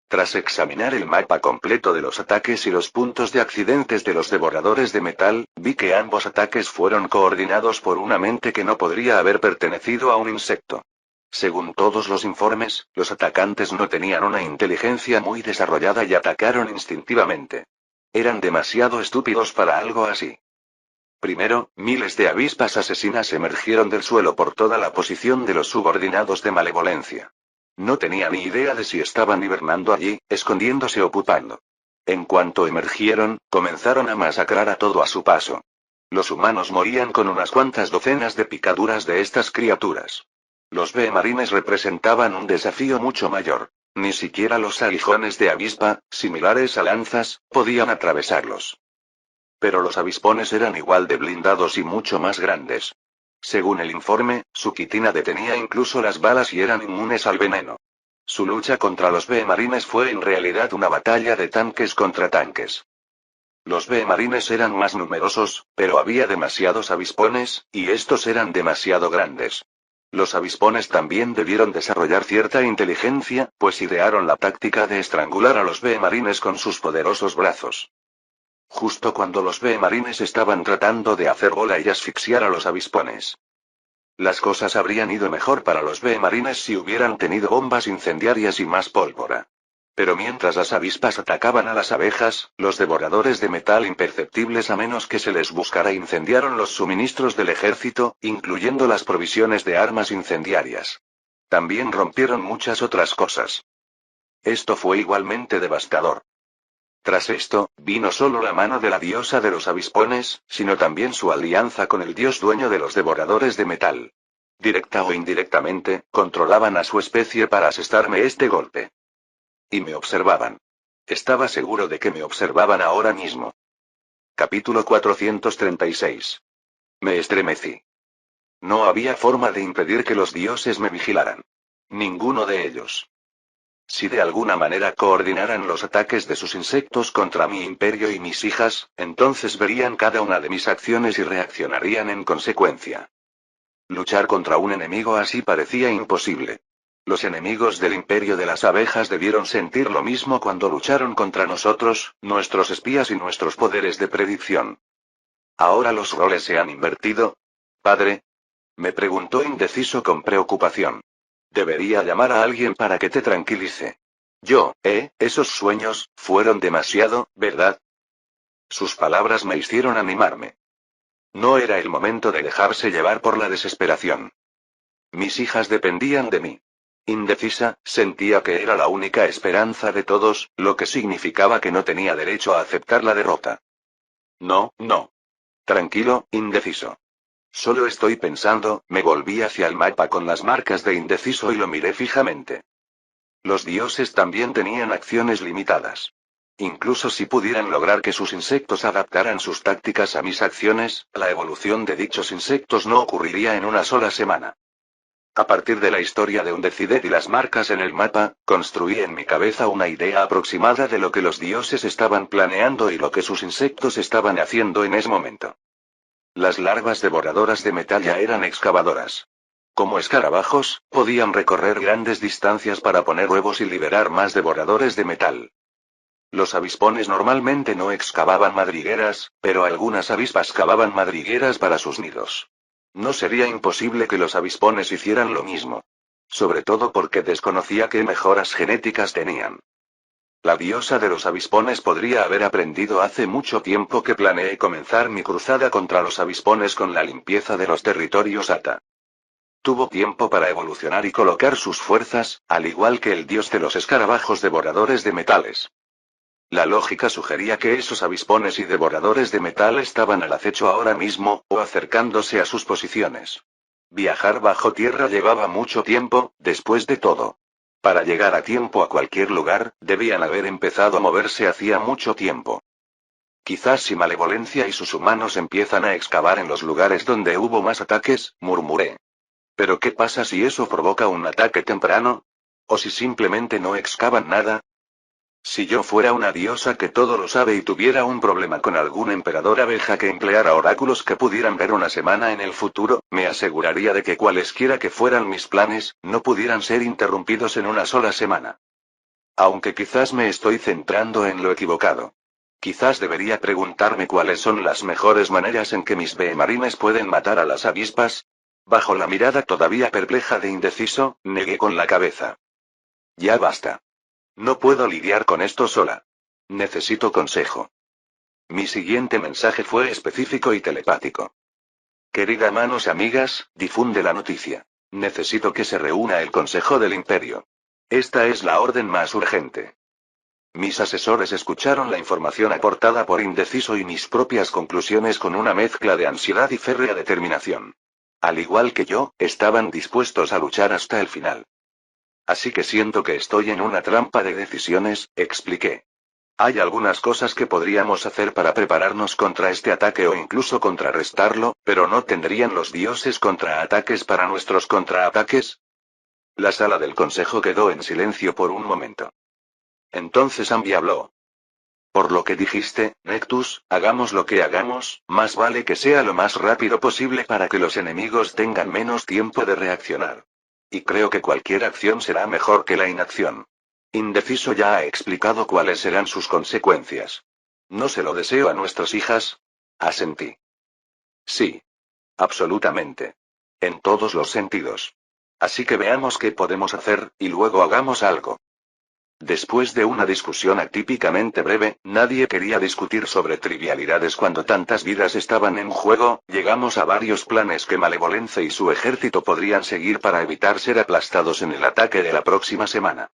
Tras examinar el mapa completo de los ataques y los puntos de accidentes de los devoradores de metal, vi que ambos ataques fueron coordinados por una mente que no podría haber pertenecido a un insecto. Según todos los informes, los atacantes no tenían una inteligencia muy desarrollada y atacaron instintivamente. Eran demasiado estúpidos para algo así. Primero, miles de avispas asesinas emergieron del suelo por toda la posición de los subordinados de malevolencia. No tenía ni idea de si estaban hibernando allí, escondiéndose o pupando. En cuanto emergieron, comenzaron a masacrar a todo a su paso. Los humanos morían con unas cuantas docenas de picaduras de estas criaturas. Los B-marines representaban un desafío mucho mayor. Ni siquiera los aguijones de avispa, similares a lanzas, podían atravesarlos. Pero los avispones eran igual de blindados y mucho más grandes. Según el informe, su quitina detenía incluso las balas y eran inmunes al veneno. Su lucha contra los B-marines fue en realidad una batalla de tanques contra tanques. Los B-marines eran más numerosos, pero había demasiados avispones, y estos eran demasiado grandes. Los avispones también debieron desarrollar cierta inteligencia, pues idearon la táctica de estrangular a los B-marines con sus poderosos brazos. Justo cuando los B-marines estaban tratando de hacer bola y asfixiar a los avispones. Las cosas habrían ido mejor para los B-marines si hubieran tenido bombas incendiarias y más pólvora. Pero mientras las avispas atacaban a las abejas, los devoradores de metal imperceptibles a menos que se les buscara incendiaron los suministros del ejército, incluyendo las provisiones de armas incendiarias. También rompieron muchas otras cosas. Esto fue igualmente devastador. Tras esto, vino solo la mano de la diosa de los avispones, sino también su alianza con el dios dueño de los devoradores de metal. Directa o indirectamente, controlaban a su especie para asestarme este golpe. Y me observaban. Estaba seguro de que me observaban ahora mismo. Capítulo 436. Me estremecí. No había forma de impedir que los dioses me vigilaran. Ninguno de ellos. Si de alguna manera coordinaran los ataques de sus insectos contra mi imperio y mis hijas, entonces verían cada una de mis acciones y reaccionarían en consecuencia. Luchar contra un enemigo así parecía imposible. Los enemigos del imperio de las abejas debieron sentir lo mismo cuando lucharon contra nosotros, nuestros espías y nuestros poderes de predicción. ¿Ahora los roles se han invertido? ¿Padre? Me preguntó indeciso con preocupación. Debería llamar a alguien para que te tranquilice. Esos sueños, fueron demasiado, ¿verdad? Sus palabras me hicieron animarme. No era el momento de dejarse llevar por la desesperación. Mis hijas dependían de mí. Indecisa, sentía que era la única esperanza de todos, lo que significaba que no tenía derecho a aceptar la derrota. No. Tranquilo, indeciso. Solo estoy pensando, me volví hacia el mapa con las marcas de indeciso y lo miré fijamente. Los dioses también tenían acciones limitadas. Incluso si pudieran lograr que sus insectos adaptaran sus tácticas a mis acciones, la evolución de dichos insectos no ocurriría en una sola semana. A partir de la historia de un Decided y las marcas en el mapa, construí en mi cabeza una idea aproximada de lo que los dioses estaban planeando y lo que sus insectos estaban haciendo en ese momento. Las larvas devoradoras de metal ya eran excavadoras. Como escarabajos, podían recorrer grandes distancias para poner huevos y liberar más devoradores de metal. Los avispones normalmente no excavaban madrigueras, pero algunas avispas cavaban madrigueras para sus nidos. No sería imposible que los avispones hicieran lo mismo. Sobre todo porque desconocía qué mejoras genéticas tenían. La diosa de los avispones podría haber aprendido hace mucho tiempo que planeé comenzar mi cruzada contra los avispones con la limpieza de los territorios Ata. Tuvo tiempo para evolucionar y colocar sus fuerzas, al igual que el dios de los escarabajos devoradores de metales. La lógica sugería que esos avispones y devoradores de metal estaban al acecho ahora mismo, o acercándose a sus posiciones. Viajar bajo tierra llevaba mucho tiempo, después de todo. Para llegar a tiempo a cualquier lugar, debían haber empezado a moverse hacía mucho tiempo. Quizás si Malevolencia y sus humanos empiezan a excavar en los lugares donde hubo más ataques, murmuré. ¿Pero qué pasa si eso provoca un ataque temprano? ¿O si simplemente no excavan nada? Si yo fuera una diosa que todo lo sabe y tuviera un problema con algún emperador abeja que empleara oráculos que pudieran ver una semana en el futuro, me aseguraría de que cualesquiera que fueran mis planes, no pudieran ser interrumpidos en una sola semana. Aunque quizás me estoy centrando en lo equivocado. Quizás debería preguntarme cuáles son las mejores maneras en que mis behemarines pueden matar a las avispas. Bajo la mirada todavía perpleja de indeciso, negué con la cabeza. Ya basta. No puedo lidiar con esto sola. Necesito consejo. Mi siguiente mensaje fue específico y telepático. Querida manos amigas, difunde la noticia. Necesito que se reúna el Consejo del Imperio. Esta es la orden más urgente. Mis asesores escucharon la información aportada por Indeciso y mis propias conclusiones con una mezcla de ansiedad y férrea determinación. Al igual que yo, estaban dispuestos a luchar hasta el final. Así que siento que estoy en una trampa de decisiones, expliqué. Hay algunas cosas que podríamos hacer para prepararnos contra este ataque o incluso contrarrestarlo, pero ¿no tendrían los dioses contraataques para nuestros contraataques? La sala del consejo quedó en silencio por un momento. Entonces Ambi habló. Por lo que dijiste, Nectus, hagamos lo que hagamos, más vale que sea lo más rápido posible para que los enemigos tengan menos tiempo de reaccionar. Y creo que cualquier acción será mejor que la inacción. Indeciso ya ha explicado cuáles serán sus consecuencias. ¿No se lo deseo a nuestras hijas? Asentí. Sí. Absolutamente. En todos los sentidos. Así que veamos qué podemos hacer, y luego hagamos algo. Después de una discusión atípicamente breve, nadie quería discutir sobre trivialidades cuando tantas vidas estaban en juego, llegamos a varios planes que Malevolencia y su ejército podrían seguir para evitar ser aplastados en el ataque de la próxima semana.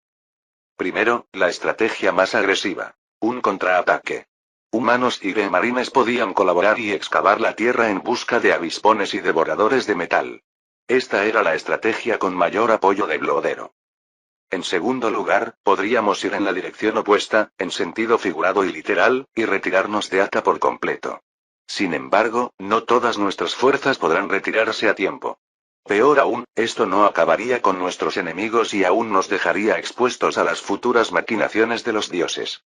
Primero, la estrategia más agresiva. Un contraataque. Humanos y behemarines podían colaborar y excavar la tierra en busca de avispones y devoradores de metal. Esta era la estrategia con mayor apoyo de Blodero. En segundo lugar, podríamos ir en la dirección opuesta, en sentido figurado y literal, y retirarnos de Ata por completo. Sin embargo, no todas nuestras fuerzas podrán retirarse a tiempo. Peor aún, esto no acabaría con nuestros enemigos y aún nos dejaría expuestos a las futuras maquinaciones de los dioses.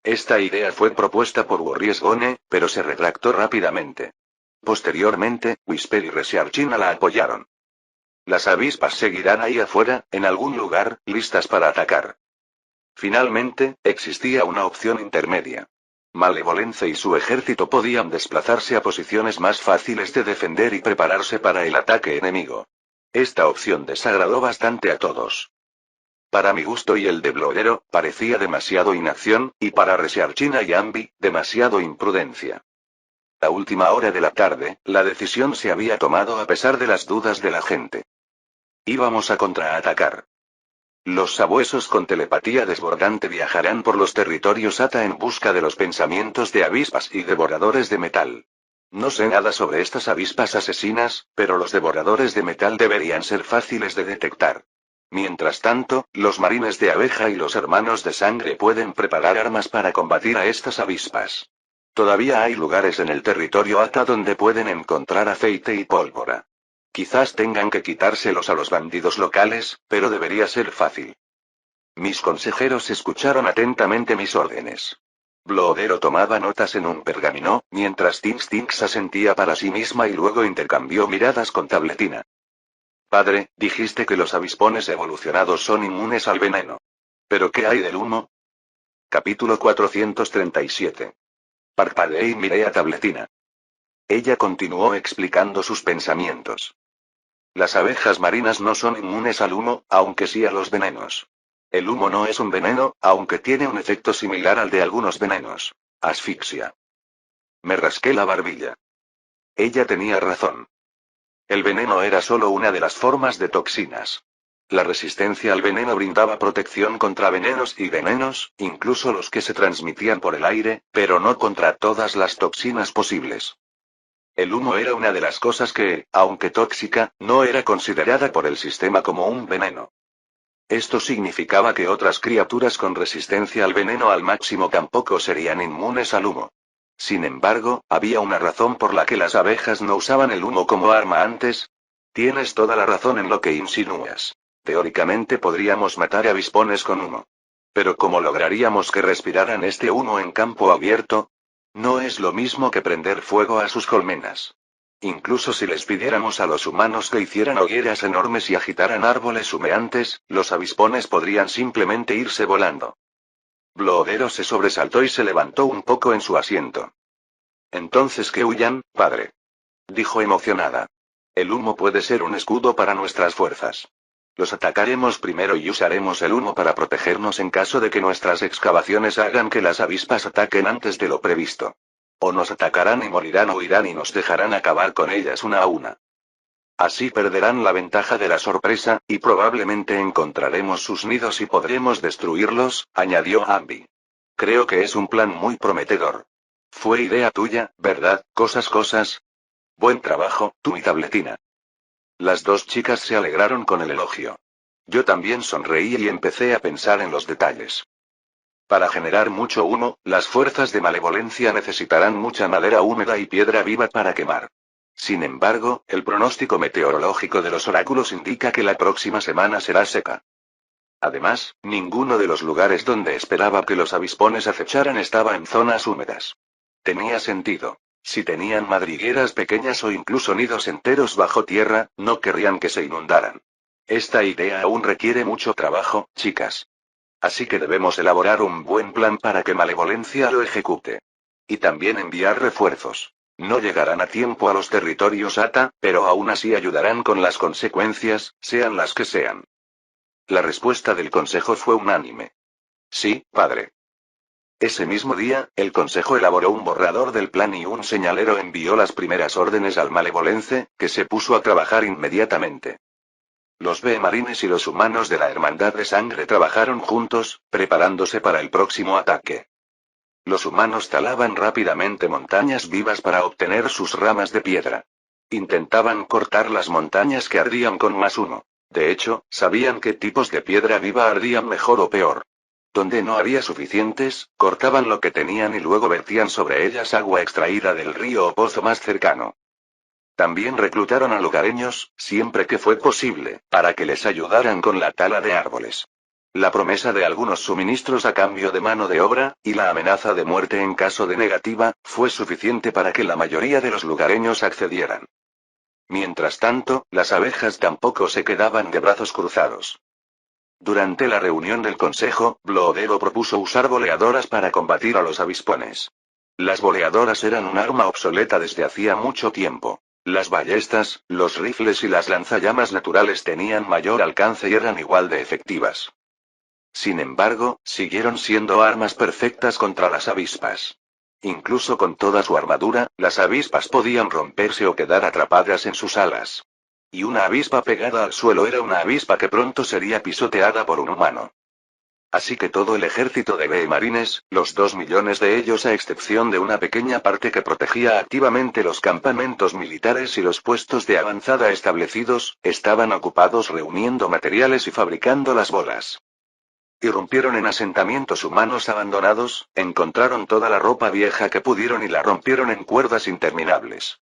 Esta idea fue propuesta por Worriesgone, pero se retractó rápidamente. Posteriormente, Whisper y Resiarchina la apoyaron. Las avispas seguirán ahí afuera, en algún lugar, listas para atacar. Finalmente, existía una opción intermedia. Malevolencia y su ejército podían desplazarse a posiciones más fáciles de defender y prepararse para el ataque enemigo. Esta opción desagradó bastante a todos. Para mi gusto y el de Blodero, parecía demasiado inacción, y para Resiarchina y Ambi, demasiado imprudencia. A última hora de la tarde, la decisión se había tomado a pesar de las dudas de la gente. Íbamos a contraatacar. Los sabuesos con telepatía desbordante viajarán por los territorios Ata en busca de los pensamientos de avispas y devoradores de metal. No sé nada sobre estas avispas asesinas, pero los devoradores de metal deberían ser fáciles de detectar. Mientras tanto, los marines de abeja y los hermanos de sangre pueden preparar armas para combatir a estas avispas. Todavía hay lugares en el territorio Ata donde pueden encontrar aceite y pólvora. Quizás tengan que quitárselos a los bandidos locales, pero debería ser fácil. Mis consejeros escucharon atentamente mis órdenes. Blodero tomaba notas en un pergamino, mientras Tinks asentía para sí misma y luego intercambió miradas con Tabletina. Padre, dijiste que los avispones evolucionados son inmunes al veneno. ¿Pero qué hay del humo? Capítulo 437. Parpadeé y miré a Tabletina. Ella continuó explicando sus pensamientos. Las abejas marinas no son inmunes al humo, aunque sí a los venenos. El humo no es un veneno, aunque tiene un efecto similar al de algunos venenos. Asfixia. Me rasqué la barbilla. Ella tenía razón. El veneno era solo una de las formas de toxinas. La resistencia al veneno brindaba protección contra venenos y venenos, incluso los que se transmitían por el aire, pero no contra todas las toxinas posibles. El humo era una de las cosas que, aunque tóxica, no era considerada por el sistema como un veneno. Esto significaba que otras criaturas con resistencia al veneno al máximo tampoco serían inmunes al humo. Sin embargo, había una razón por la que las abejas no usaban el humo como arma antes. Tienes toda la razón en lo que insinúas. Teóricamente podríamos matar avispones con humo. Pero ¿cómo lograríamos que respiraran este humo en campo abierto? No es lo mismo que prender fuego a sus colmenas. Incluso si les pidiéramos a los humanos que hicieran hogueras enormes y agitaran árboles humeantes, los avispones podrían simplemente irse volando. Bloodero se sobresaltó y se levantó un poco en su asiento. Entonces que huyan, padre. Dijo emocionada. El humo puede ser un escudo para nuestras fuerzas. Los atacaremos primero y usaremos el humo para protegernos en caso de que nuestras excavaciones hagan que las avispas ataquen antes de lo previsto. O nos atacarán y morirán o irán y nos dejarán acabar con ellas una a una. Así perderán la ventaja de la sorpresa, y probablemente encontraremos sus nidos y podremos destruirlos, añadió Ambi. Creo que es un plan muy prometedor. Fue idea tuya, ¿verdad? Cosas. Buen trabajo, tú y Tabletina. Las dos chicas se alegraron con el elogio. Yo también sonreí y empecé a pensar en los detalles. Para generar mucho humo, las fuerzas de malevolencia necesitarán mucha madera húmeda y piedra viva para quemar. Sin embargo, el pronóstico meteorológico de los oráculos indica que la próxima semana será seca. Además, ninguno de los lugares donde esperaba que los avispones acecharan estaba en zonas húmedas. Tenía sentido. Si tenían madrigueras pequeñas o incluso nidos enteros bajo tierra, no querrían que se inundaran. Esta idea aún requiere mucho trabajo, chicas. Así que debemos elaborar un buen plan para que Malevolencia lo ejecute. Y también enviar refuerzos. No llegarán a tiempo a los territorios Ata, pero aún así ayudarán con las consecuencias, sean las que sean. La respuesta del consejo fue unánime. Sí, padre. Ese mismo día, el consejo elaboró un borrador del plan y un señalero envió las primeras órdenes al Malevolence, que se puso a trabajar inmediatamente. Los B-Marines y los humanos de la Hermandad de Sangre trabajaron juntos, preparándose para el próximo ataque. Los humanos talaban rápidamente montañas vivas para obtener sus ramas de piedra. Intentaban cortar las montañas que ardían con más humo. De hecho, sabían qué tipos de piedra viva ardían mejor o peor. Donde no había suficientes, cortaban lo que tenían y luego vertían sobre ellas agua extraída del río o pozo más cercano. También reclutaron a lugareños, siempre que fue posible, para que les ayudaran con la tala de árboles. La promesa de algunos suministros a cambio de mano de obra, y la amenaza de muerte en caso de negativa, fue suficiente para que la mayoría de los lugareños accedieran. Mientras tanto, las abejas tampoco se quedaban de brazos cruzados. Durante la reunión del consejo, Bloodero propuso usar boleadoras para combatir a los avispones. Las boleadoras eran un arma obsoleta desde hacía mucho tiempo. Las ballestas, los rifles y las lanzallamas naturales tenían mayor alcance y eran igual de efectivas. Sin embargo, siguieron siendo armas perfectas contra las avispas. Incluso con toda su armadura, las avispas podían romperse o quedar atrapadas en sus alas. Y una avispa pegada al suelo era una avispa que pronto sería pisoteada por un humano. Así que todo el ejército de B-Marines, los 2 millones de ellos a excepción de una pequeña parte que protegía activamente los campamentos militares y los puestos de avanzada establecidos, estaban ocupados reuniendo materiales y fabricando las bolas. Irrumpieron en asentamientos humanos abandonados, encontraron toda la ropa vieja que pudieron y la rompieron en cuerdas interminables.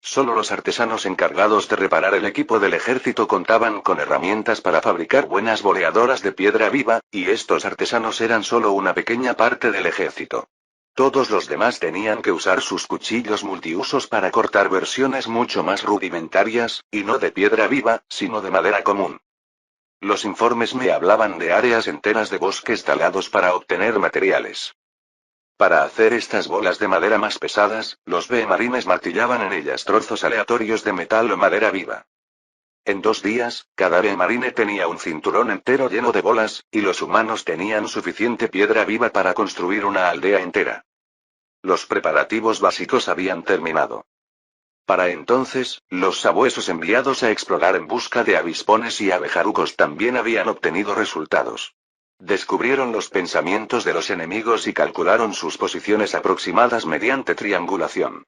Solo los artesanos encargados de reparar el equipo del ejército contaban con herramientas para fabricar buenas boleadoras de piedra viva, y estos artesanos eran solo una pequeña parte del ejército. Todos los demás tenían que usar sus cuchillos multiusos para cortar versiones mucho más rudimentarias, y no de piedra viva, sino de madera común. Los informes me hablaban de áreas enteras de bosques talados para obtener materiales. Para hacer estas bolas de madera más pesadas, los B-marines martillaban en ellas trozos aleatorios de metal o madera viva. En 2 días, cada B-marine tenía un cinturón entero lleno de bolas, y los humanos tenían suficiente piedra viva para construir una aldea entera. Los preparativos básicos habían terminado. Para entonces, los sabuesos enviados a explorar en busca de avispones y abejarucos también habían obtenido resultados. Descubrieron los pensamientos de los enemigos y calcularon sus posiciones aproximadas mediante triangulación.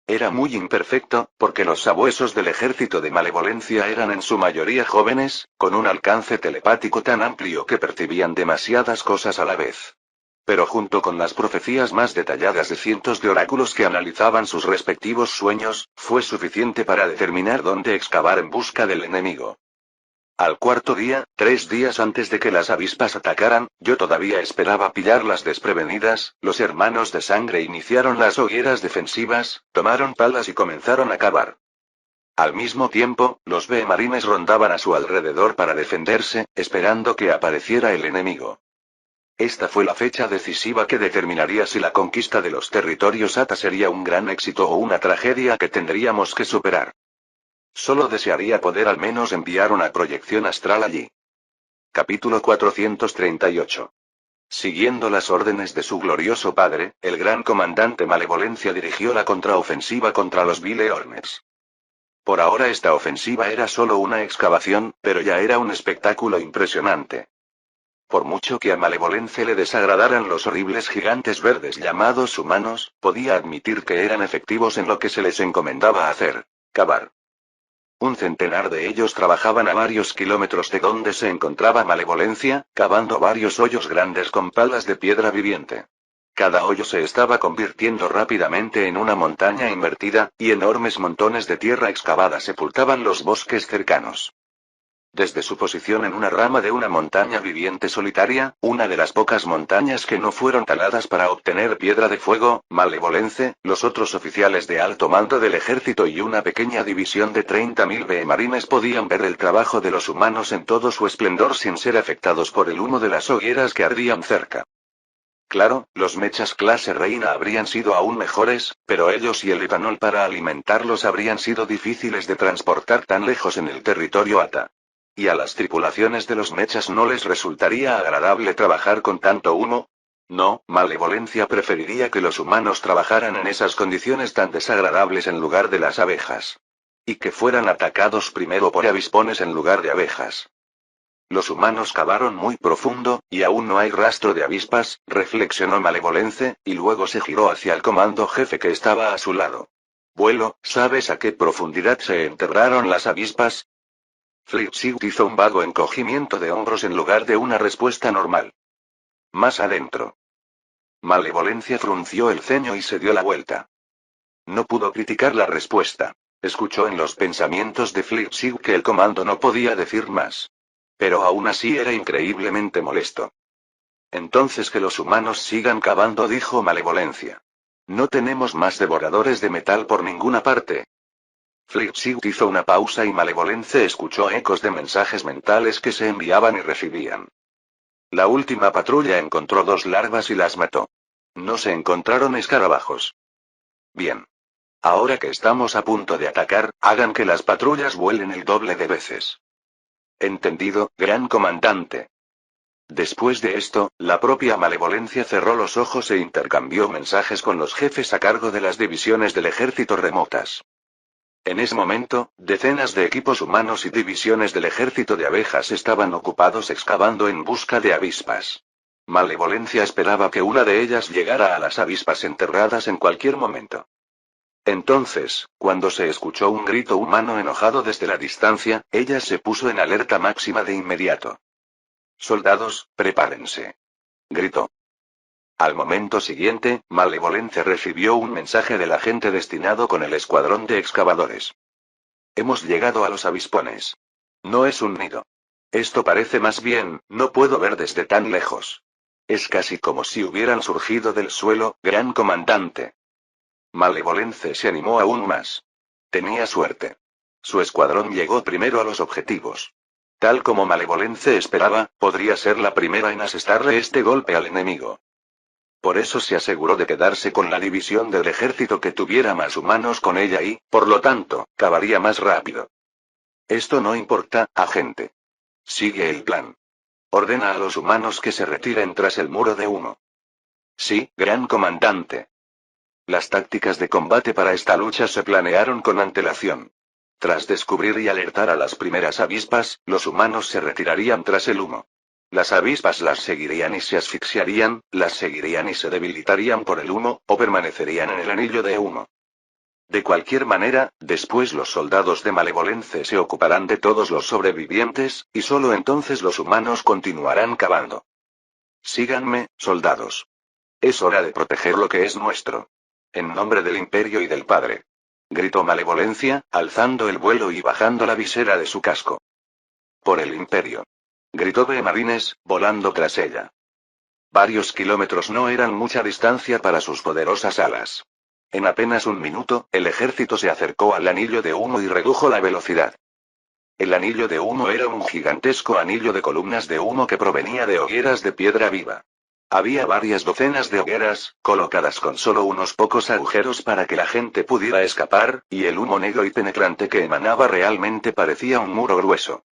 Era muy imperfecto, porque los sabuesos del ejército de malevolencia eran en su mayoría jóvenes, con un alcance telepático tan amplio que percibían demasiadas cosas a la vez. Pero junto con las profecías más detalladas de cientos de oráculos que analizaban sus respectivos sueños, fue suficiente para determinar dónde excavar en busca del enemigo. Al cuarto día, 3 días antes de que las avispas atacaran, yo todavía esperaba pillarlas desprevenidas, los hermanos de sangre iniciaron las hogueras defensivas, tomaron palas y comenzaron a cavar. Al mismo tiempo, los B-marines rondaban a su alrededor para defenderse, esperando que apareciera el enemigo. Esta fue la fecha decisiva que determinaría si la conquista de los territorios Ata sería un gran éxito o una tragedia que tendríamos que superar. Solo desearía poder al menos enviar una proyección astral allí. Capítulo 438. Siguiendo las órdenes de su glorioso padre, el gran comandante Malevolencia dirigió la contraofensiva contra los Vileorners. Por ahora esta ofensiva era solo una excavación, pero ya era un espectáculo impresionante. Por mucho que a Malevolence le desagradaran los horribles gigantes verdes llamados humanos, podía admitir que eran efectivos en lo que se les encomendaba hacer: cavar. Un centenar de ellos trabajaban a varios kilómetros de donde se encontraba Malevolencia, cavando varios hoyos grandes con palas de piedra viviente. Cada hoyo se estaba convirtiendo rápidamente en una montaña invertida, y enormes montones de tierra excavada sepultaban los bosques cercanos. Desde su posición en una rama de una montaña viviente solitaria, una de las pocas montañas que no fueron taladas para obtener piedra de fuego, Malevolence, los otros oficiales de alto mando del ejército y una pequeña división de 30.000 B-marines podían ver el trabajo de los humanos en todo su esplendor sin ser afectados por el humo de las hogueras que ardían cerca. Claro, los mechas clase reina habrían sido aún mejores, pero ellos y el etanol para alimentarlos habrían sido difíciles de transportar tan lejos en el territorio Ata. ¿Y a las tripulaciones de los mechas no les resultaría agradable trabajar con tanto humo? No, Malevolencia preferiría que los humanos trabajaran en esas condiciones tan desagradables en lugar de las abejas. Y que fueran atacados primero por avispones en lugar de abejas. Los humanos cavaron muy profundo, y aún no hay rastro de avispas, reflexionó Malevolence, y luego se giró hacia el comando jefe que estaba a su lado. Vuelo, ¿sabes a qué profundidad se enterraron las avispas? Flipsight hizo un vago encogimiento de hombros en lugar de una respuesta normal. Más adentro. Malevolencia frunció el ceño y se dio la vuelta. No pudo criticar la respuesta. Escuchó en los pensamientos de Flipsight que el comando no podía decir más. Pero aún así era increíblemente molesto. Entonces que los humanos sigan cavando, dijo Malevolencia. No tenemos más devoradores de metal por ninguna parte. Flipsight hizo una pausa y Malevolence escuchó ecos de mensajes mentales que se enviaban y recibían. La última patrulla encontró 2 larvas y las mató. No se encontraron escarabajos. Bien. Ahora que estamos a punto de atacar, hagan que las patrullas vuelen el doble de veces. Entendido, gran comandante. Después de esto, la propia Malevolencia cerró los ojos e intercambió mensajes con los jefes a cargo de las divisiones del ejército remotas. En ese momento, decenas de equipos humanos y divisiones del ejército de abejas estaban ocupados excavando en busca de avispas. Malevolencia esperaba que una de ellas llegara a las avispas enterradas en cualquier momento. Entonces, cuando se escuchó un grito humano enojado desde la distancia, ella se puso en alerta máxima de inmediato. «Soldados, prepárense», gritó. Al momento siguiente, Malevolence recibió un mensaje del agente destinado con el escuadrón de excavadores. Hemos llegado a los avispones. No es un nido. Esto parece más bien, no puedo ver desde tan lejos. Es casi como si hubieran surgido del suelo, gran comandante. Malevolence se animó aún más. Tenía suerte. Su escuadrón llegó primero a los objetivos. Tal como Malevolence esperaba, podría ser la primera en asestarle este golpe al enemigo. Por eso se aseguró de quedarse con la división del ejército que tuviera más humanos con ella y, por lo tanto, cavaría más rápido. Esto no importa, agente. Sigue el plan. Ordena a los humanos que se retiren tras el muro de humo. Sí, gran comandante. Las tácticas de combate para esta lucha se planearon con antelación. Tras descubrir y alertar a las primeras avispas, los humanos se retirarían tras el humo. Las avispas las seguirían y se asfixiarían, las seguirían y se debilitarían por el humo, o permanecerían en el anillo de humo. De cualquier manera, después los soldados de Malevolence se ocuparán de todos los sobrevivientes, y solo entonces los humanos continuarán cavando. Síganme, soldados. Es hora de proteger lo que es nuestro. En nombre del Imperio y del Padre. Gritó Malevolencia, alzando el vuelo y bajando la visera de su casco. Por el Imperio. Gritó B. Marines, volando tras ella. Varios kilómetros no eran mucha distancia para sus poderosas alas. En apenas un minuto, el ejército se acercó al anillo de humo y redujo la velocidad. El anillo de humo era un gigantesco anillo de columnas de humo que provenía de hogueras de piedra viva. Había varias docenas de hogueras, colocadas con solo unos pocos agujeros para que la gente pudiera escapar, y el humo negro y penetrante que emanaba realmente parecía un muro grueso.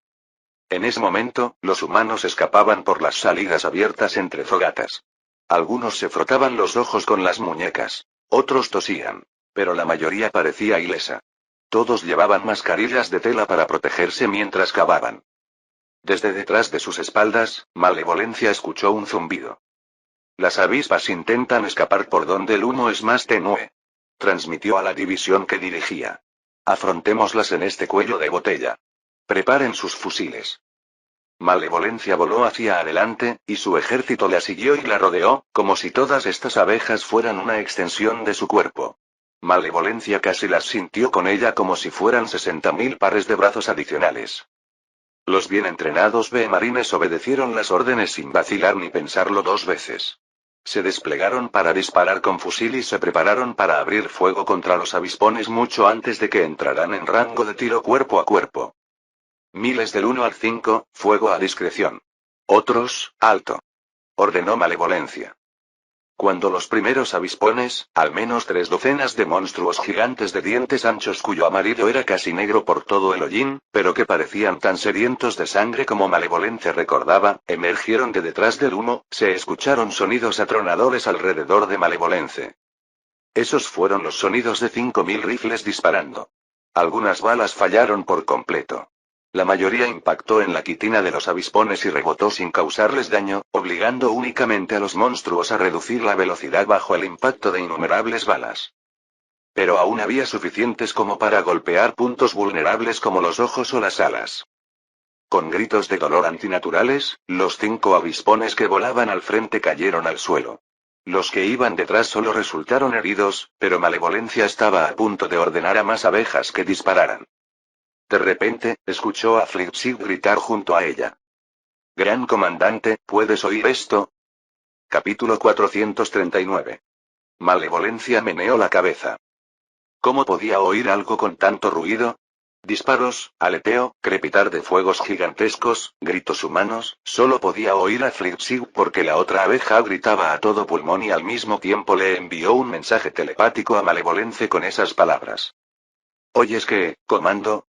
En ese momento, los humanos escapaban por las salidas abiertas entre fogatas. Algunos se frotaban los ojos con las muñecas. Otros tosían. Pero la mayoría parecía ilesa. Todos llevaban mascarillas de tela para protegerse mientras cavaban. Desde detrás de sus espaldas, Malevolencia escuchó un zumbido. Las avispas intentan escapar por donde el humo es más tenue. Transmitió a la división que dirigía. Afrontémoslas en este cuello de botella. Preparen sus fusiles. Malevolencia voló hacia adelante, y su ejército la siguió y la rodeó, como si todas estas abejas fueran una extensión de su cuerpo. Malevolencia casi las sintió con ella como si fueran 60.000 pares de brazos adicionales. Los bien entrenados B marines obedecieron las órdenes sin vacilar ni pensarlo dos veces. Se desplegaron para disparar con fusil y se prepararon para abrir fuego contra los avispones mucho antes de que entraran en rango de tiro cuerpo a cuerpo. Miles del 1 al 5, fuego a discreción. Otros, alto. Ordenó Malevolencia. Cuando los primeros avispones, al menos 3 docenas de monstruos gigantes de dientes anchos cuyo amarillo era casi negro por todo el hollín, pero que parecían tan sedientos de sangre como Malevolencia recordaba, emergieron de detrás del humo, se escucharon sonidos atronadores alrededor de Malevolence. Esos fueron los sonidos de 5.000 rifles disparando. Algunas balas fallaron por completo. La mayoría impactó en la quitina de los avispones y rebotó sin causarles daño, obligando únicamente a los monstruos a reducir la velocidad bajo el impacto de innumerables balas. Pero aún había suficientes como para golpear puntos vulnerables como los ojos o las alas. Con gritos de dolor antinaturales, los 5 avispones que volaban al frente cayeron al suelo. Los que iban detrás solo resultaron heridos, pero Malevolencia estaba a punto de ordenar a más abejas que dispararan. De repente, escuchó a Flipsig gritar junto a ella. Gran comandante, ¿puedes oír esto? Capítulo 439. Malevolencia meneó la cabeza. ¿Cómo podía oír algo con tanto ruido? Disparos, aleteo, crepitar de fuegos gigantescos, gritos humanos, solo podía oír a Flipsig porque la otra abeja gritaba a todo pulmón y al mismo tiempo le envió un mensaje telepático a Malevolence con esas palabras. ¿Oyes qué, comando?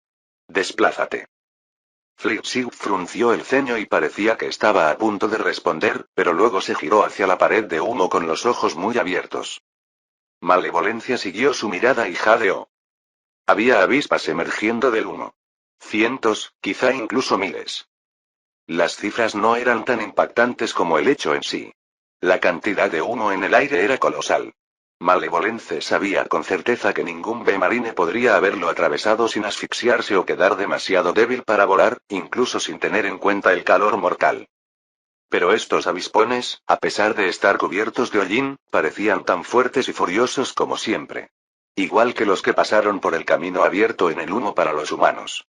Desplázate. Flipsig frunció el ceño y parecía que estaba a punto de responder, pero luego se giró hacia la pared de humo con los ojos muy abiertos. Malevolencia siguió su mirada y jadeó. Había avispas emergiendo del humo. Cientos, quizá incluso miles. Las cifras no eran tan impactantes como el hecho en sí. La cantidad de humo en el aire era colosal. Malevolence sabía con certeza que ningún B-marine podría haberlo atravesado sin asfixiarse o quedar demasiado débil para volar, incluso sin tener en cuenta el calor mortal. Pero estos avispones, a pesar de estar cubiertos de hollín, parecían tan fuertes y furiosos como siempre. Igual que los que pasaron por el camino abierto en el humo para los humanos.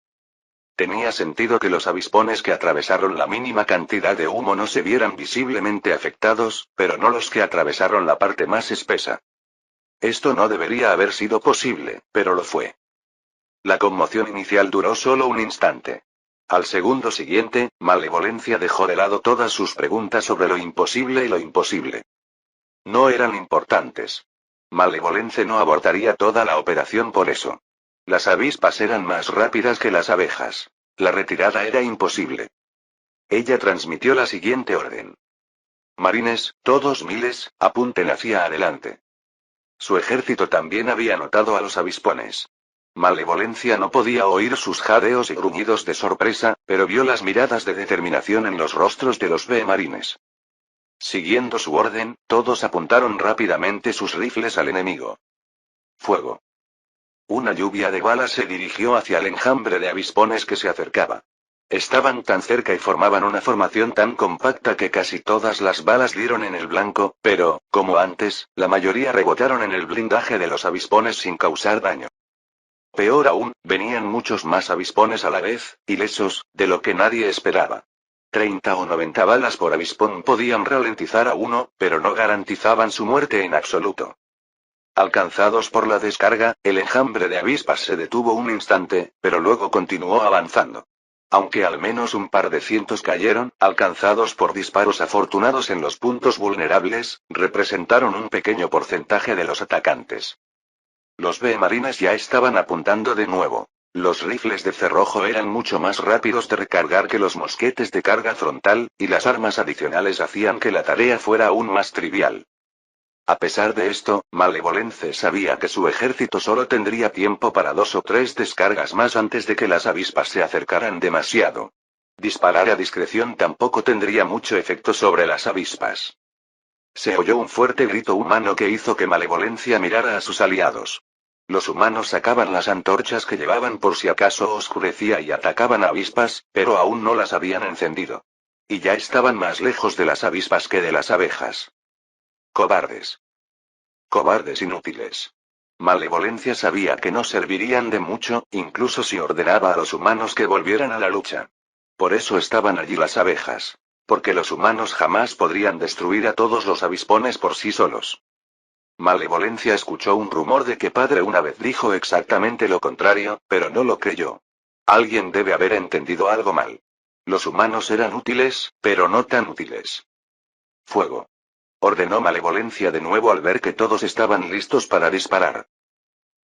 Tenía sentido que los avispones que atravesaron la mínima cantidad de humo no se vieran visiblemente afectados, pero no los que atravesaron la parte más espesa. Esto no debería haber sido posible, pero lo fue. La conmoción inicial duró solo un instante. Al segundo siguiente, Malevolencia dejó de lado todas sus preguntas sobre lo imposible y lo imposible. No eran importantes. Malevolence no abortaría toda la operación por eso. Las avispas eran más rápidas que las abejas. La retirada era imposible. Ella transmitió la siguiente orden. Marines, todos miles, apunten hacia adelante. Su ejército también había notado a los avispones. Malevolencia no podía oír sus jadeos y gruñidos de sorpresa, pero vio las miradas de determinación en los rostros de los B-marines. Siguiendo su orden, todos apuntaron rápidamente sus rifles al enemigo. Fuego. Una lluvia de balas se dirigió hacia el enjambre de avispones que se acercaba. Estaban tan cerca y formaban una formación tan compacta que casi todas las balas dieron en el blanco, pero, como antes, la mayoría rebotaron en el blindaje de los avispones sin causar daño. Peor aún, venían muchos más avispones a la vez, ilesos, de lo que nadie esperaba. 30 o 90 balas por avispón podían ralentizar a uno, pero no garantizaban su muerte en absoluto. Alcanzados por la descarga, el enjambre de avispas se detuvo un instante, pero luego continuó avanzando. Aunque al menos un par de cientos cayeron, alcanzados por disparos afortunados en los puntos vulnerables, representaron un pequeño porcentaje de los atacantes. Los B-marines ya estaban apuntando de nuevo. Los rifles de cerrojo eran mucho más rápidos de recargar que los mosquetes de carga frontal, y las armas adicionales hacían que la tarea fuera aún más trivial. A pesar de esto, Malevolence sabía que su ejército solo tendría tiempo para 2 o 3 descargas más antes de que las avispas se acercaran demasiado. Disparar a discreción tampoco tendría mucho efecto sobre las avispas. Se oyó un fuerte grito humano que hizo que Malevolencia mirara a sus aliados. Los humanos sacaban las antorchas que llevaban por si acaso oscurecía y atacaban a avispas, pero aún no las habían encendido. Y ya estaban más lejos de las avispas que de las abejas. Cobardes. Cobardes inútiles. Malevolencia sabía que no servirían de mucho, incluso si ordenaba a los humanos que volvieran a la lucha. Por eso estaban allí las abejas. Porque los humanos jamás podrían destruir a todos los avispones por sí solos. Malevolencia escuchó un rumor de que Padre una vez dijo exactamente lo contrario, pero no lo creyó. Alguien debe haber entendido algo mal. Los humanos eran útiles, pero no tan útiles. Fuego. Ordenó Malevolencia de nuevo al ver que todos estaban listos para disparar.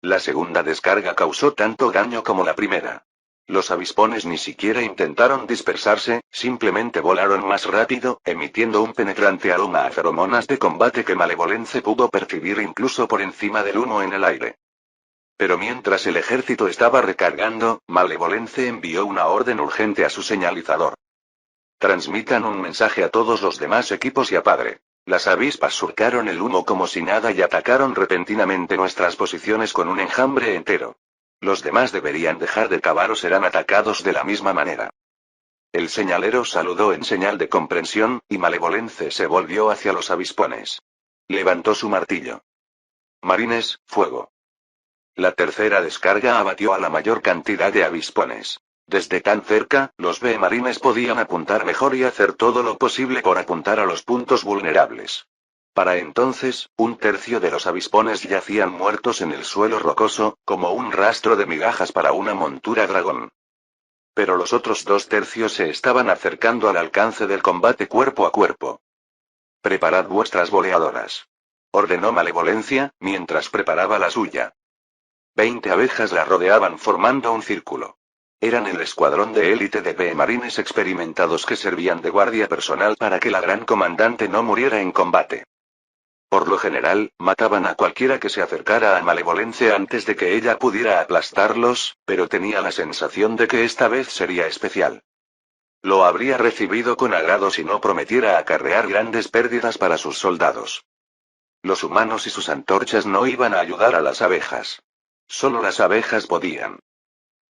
La segunda descarga causó tanto daño como la primera. Los avispones ni siquiera intentaron dispersarse, simplemente volaron más rápido, emitiendo un penetrante aroma a feromonas de combate que Malevolence pudo percibir incluso por encima del humo en el aire. Pero mientras el ejército estaba recargando, Malevolence envió una orden urgente a su señalizador. Transmitan un mensaje a todos los demás equipos y a Padre. Las avispas surcaron el humo como si nada y atacaron repentinamente nuestras posiciones con un enjambre entero. Los demás deberían dejar de cavar o serán atacados de la misma manera. El señalero saludó en señal de comprensión, y Malevolence se volvió hacia los avispones. Levantó su martillo. Marines, fuego. La tercera descarga abatió a la mayor cantidad de avispones. Desde tan cerca, los B-marines podían apuntar mejor y hacer todo lo posible por apuntar a los puntos vulnerables. Para entonces, un tercio de los avispones yacían muertos en el suelo rocoso, como un rastro de migajas para una montura dragón. Pero los otros 2 tercios se estaban acercando al alcance del combate cuerpo a cuerpo. Preparad vuestras boleadoras. Ordenó Malevolencia, mientras preparaba la suya. 20 abejas la rodeaban formando un círculo. Eran el escuadrón de élite de B-marines experimentados que servían de guardia personal para que la gran comandante no muriera en combate. Por lo general, mataban a cualquiera que se acercara a Malevolencia antes de que ella pudiera aplastarlos, pero tenía la sensación de que esta vez sería especial. Lo habría recibido con agrado si no prometiera acarrear grandes pérdidas para sus soldados. Los humanos y sus antorchas no iban a ayudar a las abejas. Solo las abejas podían.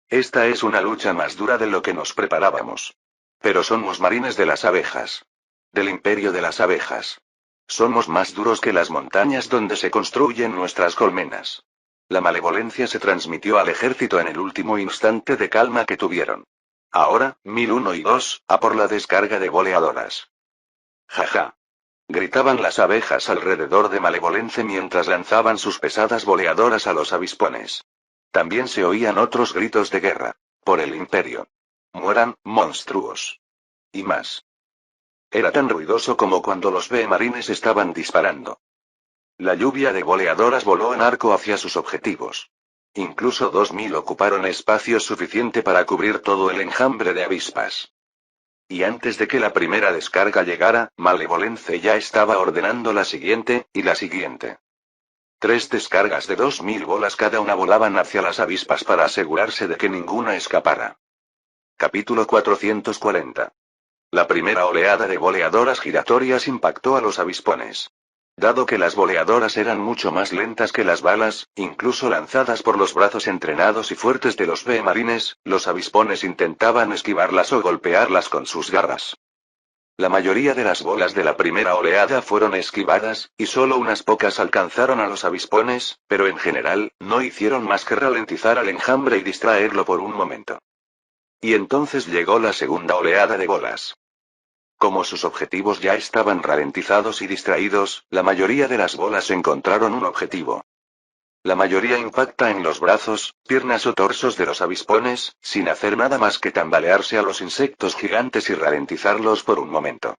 Esta es una lucha más dura de lo que nos preparábamos. Pero somos marines de las abejas. Del imperio de las abejas. Somos más duros que las montañas donde se construyen nuestras colmenas. La malevolencia se transmitió al ejército en el último instante de calma que tuvieron. Ahora, 1001 y 2, a por la descarga de boleadoras. Jaja. Gritaban las abejas alrededor de Malevolence mientras lanzaban sus pesadas boleadoras a los avispones. También se oían otros gritos de guerra. Por el imperio. Mueran, monstruos. Y más. Era tan ruidoso como cuando los B-marines estaban disparando. La lluvia de boleadoras voló en arco hacia sus objetivos. Incluso 2000 ocuparon espacio suficiente para cubrir todo el enjambre de avispas. Y antes de que la primera descarga llegara, Malevolence ya estaba ordenando la siguiente, y la siguiente. 3 descargas de 2000 bolas cada una volaban hacia las avispas para asegurarse de que ninguna escapara. Capítulo 440. La primera oleada de boleadoras giratorias impactó a los avispones. Dado que las boleadoras eran mucho más lentas que las balas, incluso lanzadas por los brazos entrenados y fuertes de los B-marines, los avispones intentaban esquivarlas o golpearlas con sus garras. La mayoría de las bolas de la primera oleada fueron esquivadas, y solo unas pocas alcanzaron a los avispones, pero en general, no hicieron más que ralentizar al enjambre y distraerlo por un momento. Y entonces llegó la segunda oleada de bolas. Como sus objetivos ya estaban ralentizados y distraídos, la mayoría de las bolas encontraron un objetivo. La mayoría impacta en los brazos, piernas o torsos de los avispones, sin hacer nada más que tambalearse a los insectos gigantes y ralentizarlos por un momento.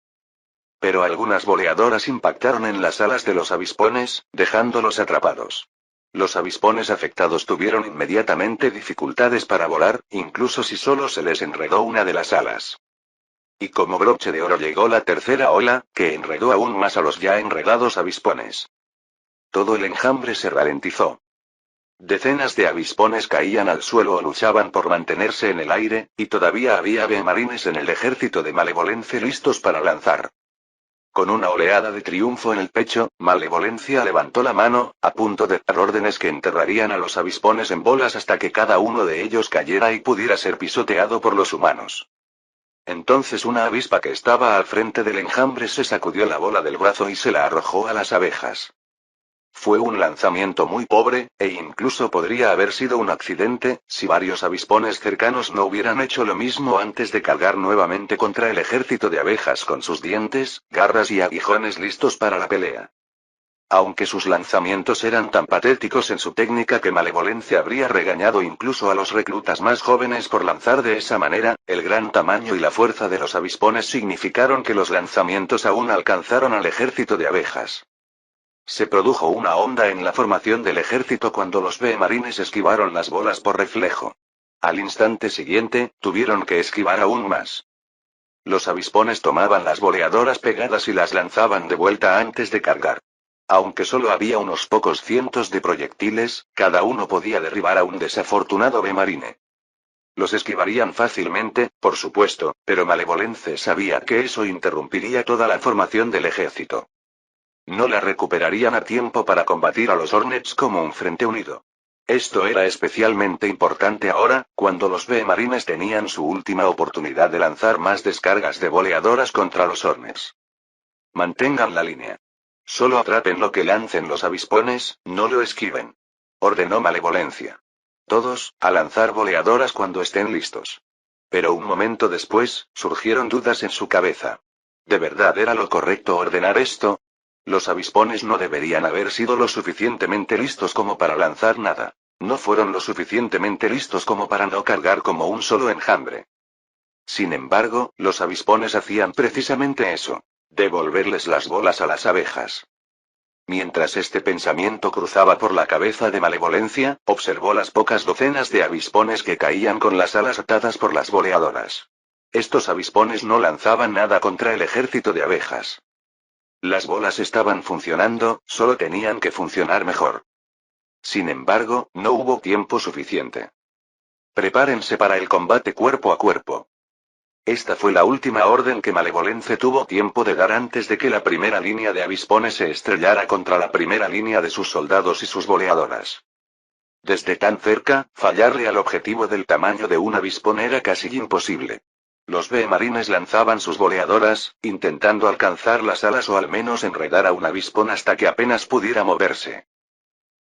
Pero algunas boleadoras impactaron en las alas de los avispones, dejándolos atrapados. Los avispones afectados tuvieron inmediatamente dificultades para volar, incluso si solo se les enredó una de las alas. Y como broche de oro llegó la tercera ola, que enredó aún más a los ya enredados avispones. Todo el enjambre se ralentizó. Decenas de avispones caían al suelo o luchaban por mantenerse en el aire, y todavía había B-marines en el ejército de Malevolence listos para lanzar. Con una oleada de triunfo en el pecho, Malevolencia levantó la mano, a punto de dar órdenes que enterrarían a los avispones en bolas hasta que cada uno de ellos cayera y pudiera ser pisoteado por los humanos. Entonces una avispa que estaba al frente del enjambre se sacudió la bola del brazo y se la arrojó a las abejas. Fue un lanzamiento muy pobre, e incluso podría haber sido un accidente, si varios avispones cercanos no hubieran hecho lo mismo antes de cargar nuevamente contra el ejército de abejas con sus dientes, garras y aguijones listos para la pelea. Aunque sus lanzamientos eran tan patéticos en su técnica que Malevolencia habría regañado incluso a los reclutas más jóvenes por lanzar de esa manera, el gran tamaño y la fuerza de los avispones significaron que los lanzamientos aún alcanzaron al ejército de abejas. Se produjo una onda en la formación del ejército cuando los B-marines esquivaron las bolas por reflejo. Al instante siguiente, tuvieron que esquivar aún más. Los avispones tomaban las boleadoras pegadas y las lanzaban de vuelta antes de cargar. Aunque solo había unos pocos cientos de proyectiles, cada uno podía derribar a un desafortunado B-marine. Los esquivarían fácilmente, por supuesto, pero Malevolence sabía que eso interrumpiría toda la formación del ejército. No la recuperarían a tiempo para combatir a los Hornets como un frente unido. Esto era especialmente importante ahora, cuando los B-marines tenían su última oportunidad de lanzar más descargas de boleadoras contra los Hornets. Mantengan la línea. Solo atrapen lo que lancen los avispones, no lo esquiven. Ordenó Malevolencia. Todos, a lanzar boleadoras cuando estén listos. Pero un momento después, surgieron dudas en su cabeza. ¿De verdad era lo correcto ordenar esto? Los avispones no deberían haber sido lo suficientemente listos como para lanzar nada. No fueron lo suficientemente listos como para no cargar como un solo enjambre. Sin embargo, los avispones hacían precisamente eso. Devolverles las bolas a las abejas. Mientras este pensamiento cruzaba por la cabeza de Malevolencia, observó las pocas docenas de avispones que caían con las alas atadas por las boleadoras. Estos avispones no lanzaban nada contra el ejército de abejas. Las bolas estaban funcionando, solo tenían que funcionar mejor. Sin embargo, no hubo tiempo suficiente. Prepárense para el combate cuerpo a cuerpo. Esta fue la última orden que Malevolence tuvo tiempo de dar antes de que la primera línea de avispones se estrellara contra la primera línea de sus soldados y sus boleadoras. Desde tan cerca, fallarle al objetivo del tamaño de un avispón era casi imposible. Los B-marines lanzaban sus boleadoras, intentando alcanzar las alas o al menos enredar a un avispón hasta que apenas pudiera moverse.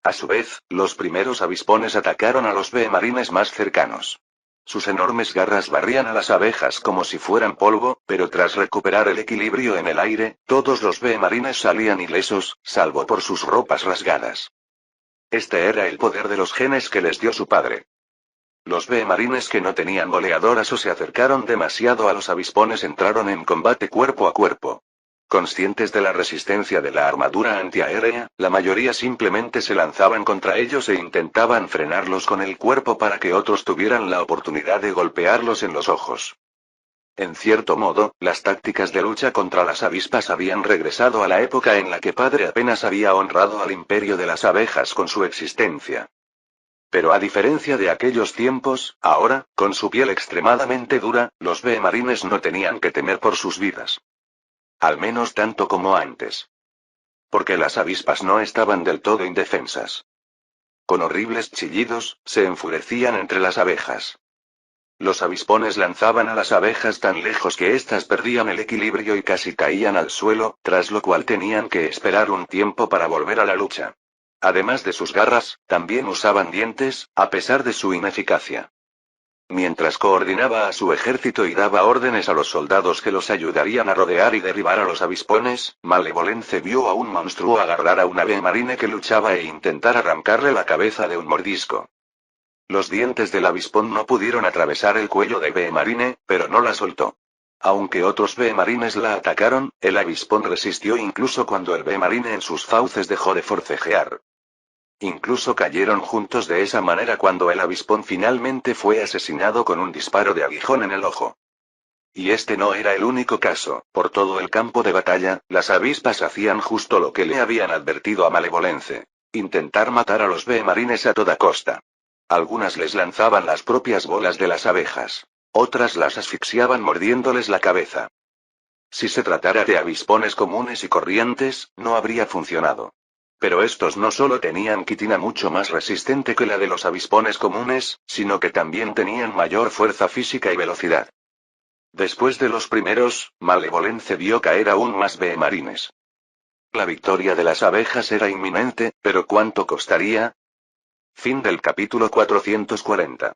A su vez, los primeros avispones atacaron a los B-marines más cercanos. Sus enormes garras barrían a las abejas como si fueran polvo, pero tras recuperar el equilibrio en el aire, todos los bee-marines salían ilesos, salvo por sus ropas rasgadas. Este era el poder de los genes que les dio su padre. Los bee-marines que no tenían boleadoras o se acercaron demasiado a los avispones entraron en combate cuerpo a cuerpo. Conscientes de la resistencia de la armadura antiaérea, la mayoría simplemente se lanzaban contra ellos e intentaban frenarlos con el cuerpo para que otros tuvieran la oportunidad de golpearlos en los ojos. En cierto modo, las tácticas de lucha contra las avispas habían regresado a la época en la que padre apenas había honrado al imperio de las abejas con su existencia. Pero a diferencia de aquellos tiempos, ahora, con su piel extremadamente dura, los bee-marines no tenían que temer por sus vidas. Al menos tanto como antes. Porque las avispas no estaban del todo indefensas. Con horribles chillidos, se enfurecían entre las abejas. Los avispones lanzaban a las abejas tan lejos que éstas perdían el equilibrio y casi caían al suelo, tras lo cual tenían que esperar un tiempo para volver a la lucha. Además de sus garras, también usaban dientes, a pesar de su ineficacia. Mientras coordinaba a su ejército y daba órdenes a los soldados que los ayudarían a rodear y derribar a los avispones, Malevolence vio a un monstruo agarrar a una bee-marine que luchaba e intentar arrancarle la cabeza de un mordisco. Los dientes del avispón no pudieron atravesar el cuello de bee-marine, pero no la soltó. Aunque otros bee-marines la atacaron, el avispón resistió incluso cuando el bee-marine en sus fauces dejó de forcejear. Incluso cayeron juntos de esa manera cuando el avispón finalmente fue asesinado con un disparo de aguijón en el ojo. Y este no era el único caso, por todo el campo de batalla, las avispas hacían justo lo que le habían advertido a Malevolence: intentar matar a los bee-marines a toda costa. Algunas les lanzaban las propias bolas de las abejas. Otras las asfixiaban mordiéndoles la cabeza. Si se tratara de avispones comunes y corrientes, no habría funcionado. Pero estos no solo tenían quitina mucho más resistente que la de los avispones comunes, sino que también tenían mayor fuerza física y velocidad. Después de los primeros, Malevolence vio caer aún más bee-marines. La victoria de las abejas era inminente, pero ¿cuánto costaría? Fin del capítulo 440.